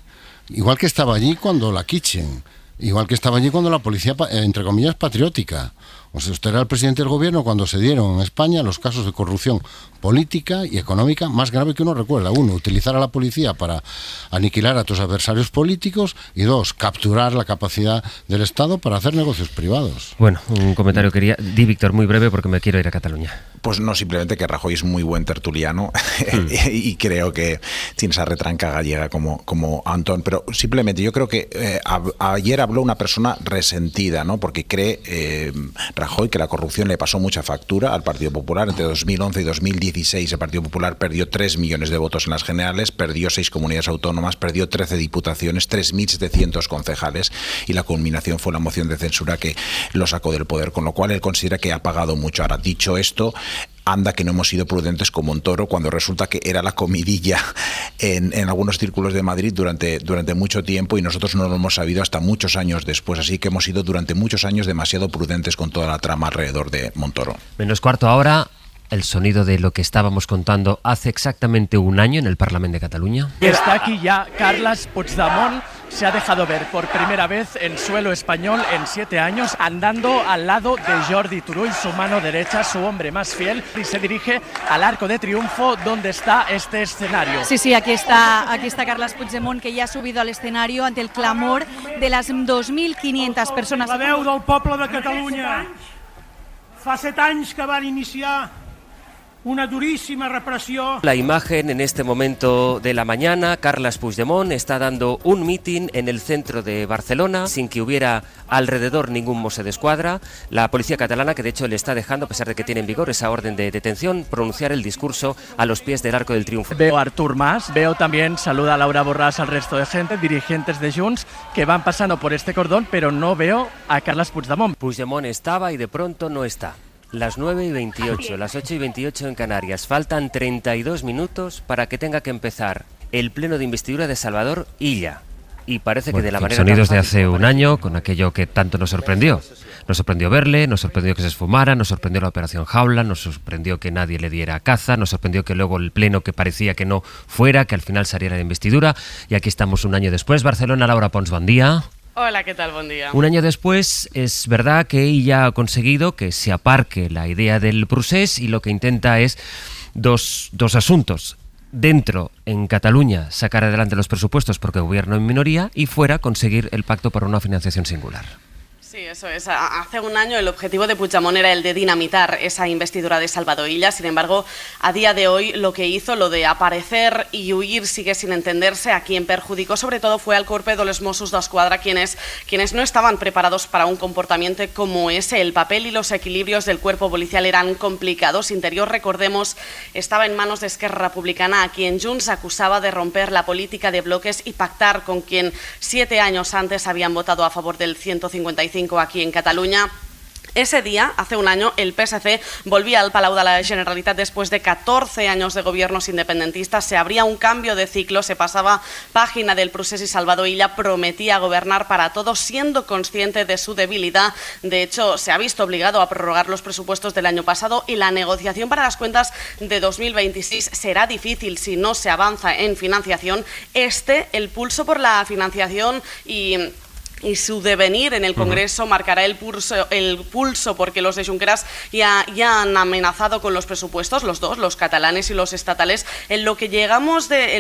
Speaker 5: igual que estaba allí cuando la Kitchen, igual que estaba allí cuando la policía, entre comillas, patriótica. O sea, usted era el presidente del gobierno cuando se dieron en España los casos de corrupción política y económica más grave que uno recuerda. Uno, utilizar a la policía para aniquilar a tus adversarios políticos, y dos, capturar la capacidad del Estado para hacer negocios privados.
Speaker 2: Bueno, un comentario quería... Di, Víctor, muy breve porque me quiero ir a Cataluña.
Speaker 4: Pues no, simplemente que Rajoy es muy buen tertuliano y creo que tiene esa retranca gallega como Antón, pero simplemente yo creo que ayer habló una persona resentida, ¿no? Porque cree Rajoy que la corrupción le pasó mucha factura al Partido Popular. Entre 2011 y 2016 el Partido Popular perdió 3 millones de votos en las generales, perdió 6 comunidades autónomas, perdió 13 diputaciones, 3.700 concejales, y la culminación fue la moción de censura que lo sacó del poder, con lo cual él considera que ha pagado mucho. Ahora, dicho esto, anda que no hemos sido prudentes con Montoro cuando resulta que era la comidilla en algunos círculos de Madrid durante mucho tiempo, y nosotros no lo hemos sabido hasta muchos años después. Así que hemos sido durante muchos años demasiado prudentes con toda la trama alrededor de Montoro.
Speaker 2: Menos cuarto ahora, el sonido de lo que estábamos contando hace exactamente un año en el Parlamento de Cataluña.
Speaker 15: Está aquí ya Carles Puigdemont. Se ha dejado ver por primera vez en suelo español en 7 años, andando al lado de Jordi Turull, su mano derecha, su hombre más fiel, y se dirige al Arco de Triunfo, donde está este escenario.
Speaker 16: Sí, aquí está Carles Puigdemont, que ya ha subido al escenario ante el clamor de las 2.500 personas.
Speaker 15: La veu del poble de Catalunya. Fa 7 anys que van iniciar una durísima represión.
Speaker 2: La imagen en este momento de la mañana, Carles Puigdemont está dando un mitin en el centro de Barcelona sin que hubiera alrededor ningún Mossos d'Esquadra. La policía catalana, que de hecho le está dejando, a pesar de que tiene en vigor esa orden de detención, pronunciar el discurso a los pies del Arco del Triunfo.
Speaker 15: Veo a Artur Mas, veo también, saluda a Laura Borràs, al resto de gente, dirigentes de Junts, que van pasando por este cordón, pero no veo a Carles Puigdemont.
Speaker 2: Puigdemont estaba y de pronto no está. Las 9:28, las 8:28 en Canarias. Faltan 32 minutos para que tenga que empezar el pleno de investidura de Salvador Illa. Y parece que de la manera... Sonidos de hace un año, con aquello que tanto nos sorprendió. Nos sorprendió verle, nos sorprendió que se esfumara, nos sorprendió la operación Jaula, nos sorprendió que nadie le diera caza, nos sorprendió que luego el pleno que parecía que no fuera, que al final saliera de investidura. Y aquí estamos un año después. Barcelona, Laura Pons, buen día.
Speaker 17: Hola, ¿qué tal? Buen día.
Speaker 2: Un año después, es verdad que ella ha conseguido que se aparque la idea del procés, y lo que intenta es dos asuntos. Dentro, en Cataluña, sacar adelante los presupuestos porque gobierno en minoría, y fuera conseguir el pacto para una financiación singular.
Speaker 17: Sí, eso es. Hace un año el objetivo de Puigdemont era el de dinamitar esa investidura de Salvador Illa. Sin embargo, a día de hoy lo que hizo, lo de aparecer y huir, sigue sin entenderse. A quien perjudicó sobre todo fue al Cuerpo de los Mossos d'Esquadra, quienes no estaban preparados para un comportamiento como ese. El papel y los equilibrios del cuerpo policial eran complicados. Interior, recordemos, estaba en manos de Esquerra Republicana, a quien Junts acusaba de romper la política de bloques y pactar con quien 7 años antes habían votado a favor del 155 aquí en Cataluña. Ese día, hace un año, el PSC volvía al Palau de la Generalitat después de 14 años de gobiernos independentistas. Se abría un cambio de ciclo, se pasaba página del procés y Salvador Illa prometía gobernar para todos, siendo consciente de su debilidad. De hecho, se ha visto obligado a prorrogar los presupuestos del año pasado y la negociación para las cuentas de 2026 será difícil si no se avanza en financiación. El pulso por la financiación y su devenir en el Congreso marcará el pulso porque los de Junqueras ya han amenazado con los presupuestos, los dos, los catalanes y los estatales. En lo que llevamos de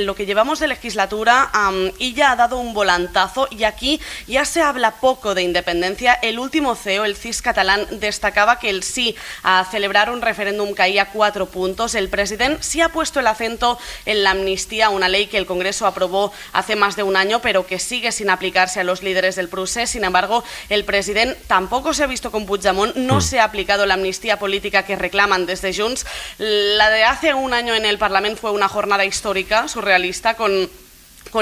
Speaker 17: legislatura, Illa ha dado un volantazo y aquí ya se habla poco de independencia. El último CEO, el CIS catalán, destacaba que el sí a celebrar un referéndum caía 4 puntos. El presidente sí ha puesto el acento en la amnistía, una ley que el Congreso aprobó hace más de un año, pero que sigue sin aplicarse a los líderes del procés. Sin embargo, el presidente tampoco se ha visto con Puigdemont, no se ha aplicado la amnistía política que reclaman desde Junts. La de hace un año en el Parlamento fue una jornada histórica, surrealista, con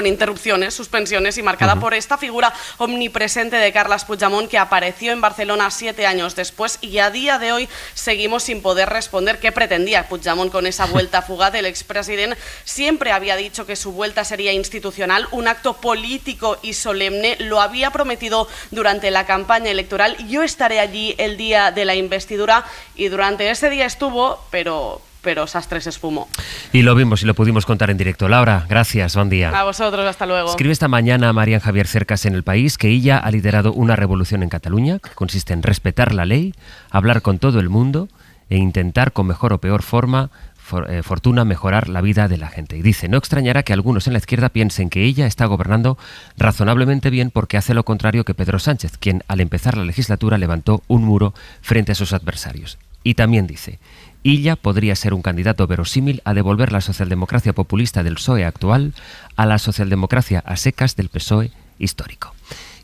Speaker 17: interrupciones, suspensiones y marcada por esta figura omnipresente de Carles Puigdemont, que apareció en Barcelona 7 años después, y a día de hoy seguimos sin poder responder qué pretendía Puigdemont con esa vuelta fugaz. El expresidente siempre había dicho que su vuelta sería institucional, un acto político y solemne. Lo había prometido durante la campaña electoral. Yo estaré allí el día de la investidura, y durante ese día estuvo, pero Sastre se esfumó.
Speaker 2: Y lo vimos y lo pudimos contar en directo. Laura, gracias, buen día.
Speaker 17: A vosotros, hasta luego.
Speaker 2: Escribe esta mañana Marian Javier Cercas en El País que Illa ha liderado una revolución en Cataluña que consiste en respetar la ley, hablar con todo el mundo e intentar, con mejor o peor fortuna, mejorar la vida de la gente. Y dice, no extrañará que algunos en la izquierda piensen que ella está gobernando razonablemente bien porque hace lo contrario que Pedro Sánchez, quien al empezar la legislatura levantó un muro frente a sus adversarios. Y también dice, Illa podría ser un candidato verosímil a devolver la socialdemocracia populista del PSOE actual a la socialdemocracia a secas del PSOE histórico.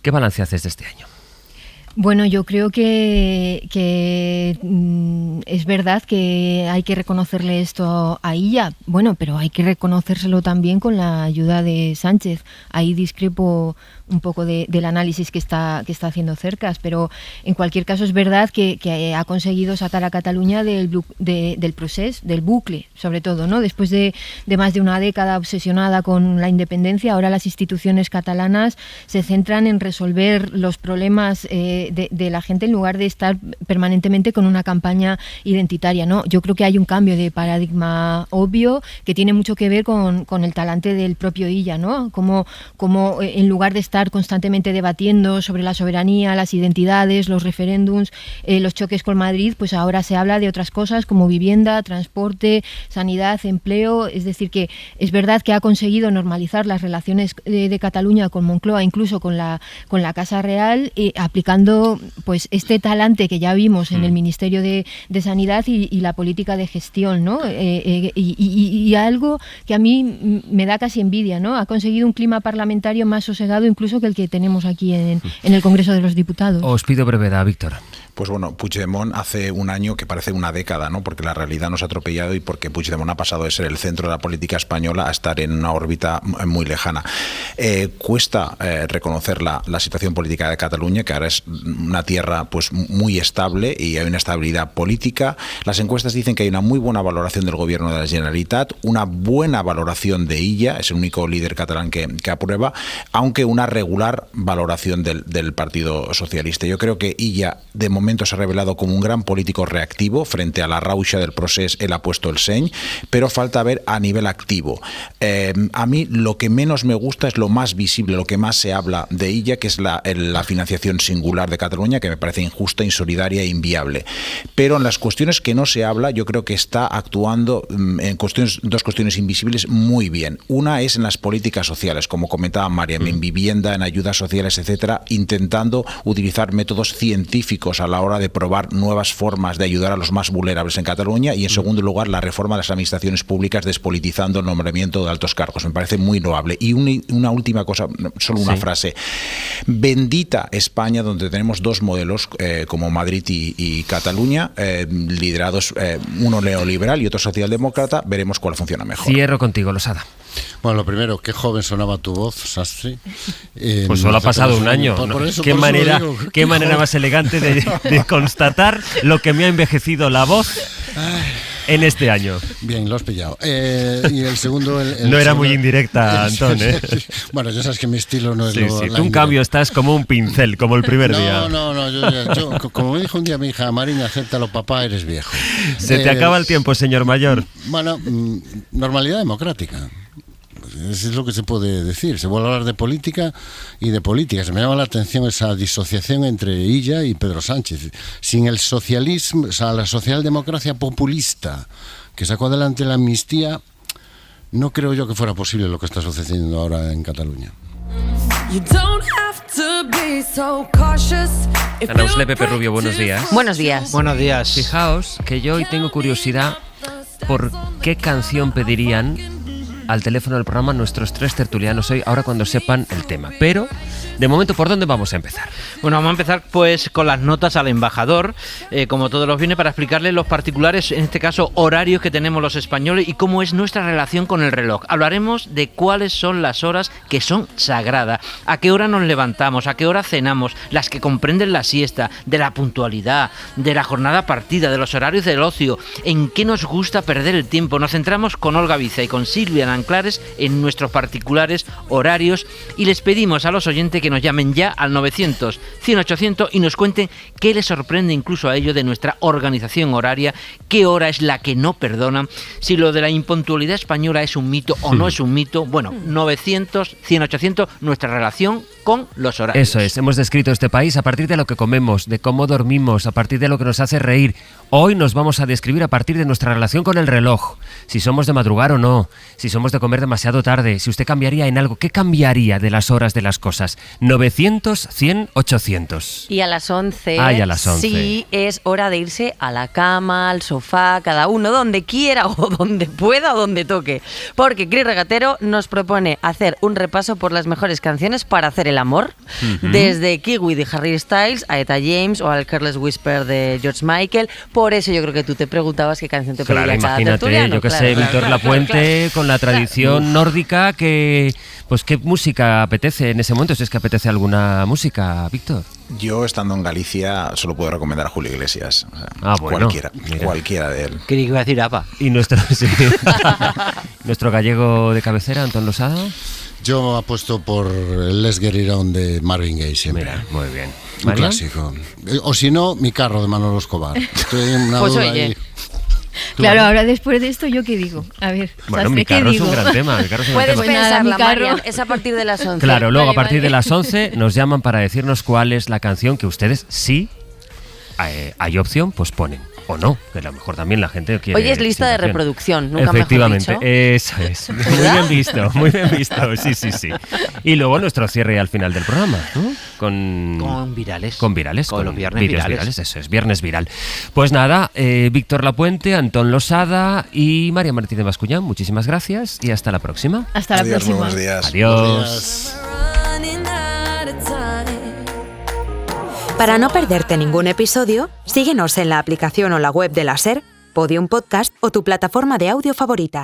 Speaker 2: ¿Qué balance haces de este año?
Speaker 3: Bueno, yo creo que es verdad que hay que reconocerle esto a Illa, bueno, pero hay que reconocérselo también con la ayuda de Sánchez. Ahí discrepo un poco del análisis que está haciendo Cercas, pero en cualquier caso es verdad que ha conseguido sacar a Cataluña del proceso, del bucle, sobre todo, ¿no? Después de más de una década obsesionada con la independencia, ahora las instituciones catalanas se centran en resolver los problemas de la gente en lugar de estar permanentemente con una campaña identitaria, ¿no? Yo creo que hay un cambio de paradigma obvio que tiene mucho que ver con el talante del propio Illa, ¿no? Como en lugar de estar constantemente debatiendo sobre la soberanía, las identidades, los referéndums, los choques con Madrid, pues ahora se habla de otras cosas como vivienda, transporte, sanidad, empleo. Es decir, que es verdad que ha conseguido normalizar las relaciones de Cataluña con Moncloa, incluso con la Casa Real, aplicando pues este talante que ya vimos en el Ministerio de Sanidad y la política de gestión, ¿no? Y algo que a mí me da casi envidia, ¿no? Ha conseguido un clima parlamentario más sosegado incluso que el que tenemos aquí en el Congreso de los Diputados.
Speaker 2: Os pido brevedad, Víctor.
Speaker 4: Pues bueno, Puigdemont hace un año que parece una década, ¿no? Porque la realidad nos ha atropellado y porque Puigdemont ha pasado de ser el centro de la política española a estar en una órbita muy lejana. Cuesta reconocer la situación política de Cataluña, que ahora es una tierra pues muy estable y hay una estabilidad política. Las encuestas dicen que hay una muy buena valoración del gobierno de la Generalitat, una buena valoración de Illa, es el único líder catalán que aprueba, aunque una regular valoración del Partido Socialista. Yo creo que Illa, de momento, momento se ha revelado como un gran político reactivo frente a la rauxa del procés. Él ha puesto el seny, pero falta ver a nivel activo. A mí lo que menos me gusta es lo más visible, lo que más se habla de ella, que es la financiación singular de Cataluña, que me parece injusta, insolidaria e inviable. Pero en las cuestiones que no se habla, yo creo que está actuando en dos cuestiones invisibles muy bien. Una es en las políticas sociales, como comentaba Mariam, en vivienda, en ayudas sociales, etcétera, intentando utilizar métodos científicos a la hora de probar nuevas formas de ayudar a los más vulnerables en Cataluña, y en segundo lugar la reforma de las administraciones públicas, despolitizando el nombramiento de altos cargos. Me parece muy loable. Y una última cosa, solo una frase. Bendita España, donde tenemos dos modelos como Madrid y Cataluña, liderados, uno neoliberal y otro socialdemócrata. Veremos cuál funciona mejor.
Speaker 2: Cierro contigo, Losada.
Speaker 5: Bueno, lo primero, qué joven sonaba tu voz, Sastre.
Speaker 2: Pues solo ha pasado un año. Qué manera más elegante de constatar lo que me ha envejecido la voz en este año.
Speaker 5: Bien, lo has pillado. Y el segundo...
Speaker 2: no era muy indirecta, Antón, ¿eh?
Speaker 5: Bueno, ya sabes que mi estilo no es lo...
Speaker 2: Sí, tú en cambio estás como un pincel, como el primer día.
Speaker 5: No, yo, como me dijo un día mi hija Mariña, acéptalo papá, eres viejo.
Speaker 2: Se te acaba el tiempo, señor mayor.
Speaker 5: Bueno, normalidad democrática. Eso es lo que se puede decir. Se vuelve a hablar de política y de política. Se me llama la atención esa disociación entre ella y Pedro Sánchez. Sin el socialismo, o sea, la socialdemocracia populista que sacó adelante la amnistía, no creo yo que fuera posible lo que está sucediendo ahora en Cataluña.
Speaker 2: Ana Usle, Pepe Rubio, buenos días.
Speaker 18: Buenos días.
Speaker 19: Buenos días.
Speaker 2: Fijaos que yo hoy tengo curiosidad por qué canción pedirían al teléfono del programa nuestros tres tertulianos hoy, ahora cuando sepan el tema. Pero, de momento, ¿por dónde vamos a empezar?
Speaker 19: Bueno, vamos a empezar pues con las notas al embajador, como todos los viernes, para explicarle los particulares, en este caso horarios que tenemos los españoles y cómo es nuestra relación con el reloj. Hablaremos de cuáles son las horas que son sagradas, a qué hora nos levantamos, a qué hora cenamos, las que comprenden la siesta, de la puntualidad, de la jornada partida, de los horarios del ocio, en qué nos gusta perder el tiempo. Nos centramos con Olga Viza y con Silvia Anclares en nuestros particulares horarios y les pedimos a los oyentes que nos llamen ya al 900-100-800 y nos cuenten qué les sorprende incluso a ellos de nuestra organización horaria, qué hora es la que no perdonan, si lo de la impuntualidad española es un mito o no es un mito. Bueno, 900-100-800, nuestra relación con los horarios.
Speaker 2: Eso es, hemos descrito este país a partir de lo que comemos, de cómo dormimos, a partir de lo que nos hace reír. Hoy nos vamos a describir a partir de nuestra relación con el reloj, si somos de madrugar o no, si somos de comer demasiado tarde, si usted cambiaría en algo, ¿qué cambiaría de las horas de las cosas? 900-100-800.
Speaker 18: Y a las 11,
Speaker 2: y a las 11.
Speaker 18: Sí, es hora de irse a la cama, al sofá, cada uno donde quiera o donde pueda o donde toque. Porque Cris Regatero nos propone hacer un repaso por las mejores canciones para hacer el amor, desde Kiwi de Harry Styles a Etta James o al Careless Whisper de George Michael. Por eso yo creo que tú te preguntabas qué canción te pediría cada tertuliano.
Speaker 2: Yo que sé, Víctor Lapuente, con la tradición nórdica, que pues qué música apetece en ese momento, si es que apetece alguna música, Víctor.
Speaker 4: Yo, estando en Galicia, solo puedo recomendar a Julio Iglesias. O sea,
Speaker 2: bueno,
Speaker 4: cualquiera de él.
Speaker 19: Creí que iba a decir APA.
Speaker 2: Y nuestro gallego de cabecera, Antón Losada.
Speaker 5: Yo apuesto por Let's Get It On de Marvin Gaye siempre.
Speaker 2: Mira, muy bien.
Speaker 5: Un clásico. O si no, Mi Carro de Manolo Escobar. Estoy en una duda ahí.
Speaker 3: Claro, ahora después de esto, ¿yo qué digo? A ver,
Speaker 2: bueno, Mi Carro es un gran tema.
Speaker 18: Puedes pensarla, Marian, es a partir de las 11.
Speaker 2: Claro, luego a partir de las 11 nos llaman para decirnos cuál es la canción que ustedes, sí, hay opción, pues ponen. O no, que a lo mejor también la gente quiere...
Speaker 18: Hoy es lista de reproducción, nunca
Speaker 2: efectivamente,
Speaker 18: mejor dicho.
Speaker 2: Eso es. Muy bien visto, sí. Y luego nuestro cierre al final del programa, ¿no? Con
Speaker 19: virales.
Speaker 2: Con virales.
Speaker 19: Con los viernes virales.
Speaker 2: Eso es, viernes viral. Pues nada, Víctor Lapuente, Antón Losada y María Martínez Bascuñán, muchísimas gracias y hasta la próxima.
Speaker 3: Hasta la próxima.
Speaker 4: Buenos días.
Speaker 2: Adiós.
Speaker 1: Para no perderte ningún episodio, síguenos en la aplicación o la web de la SER, Podium Podcast o tu plataforma de audio favorita.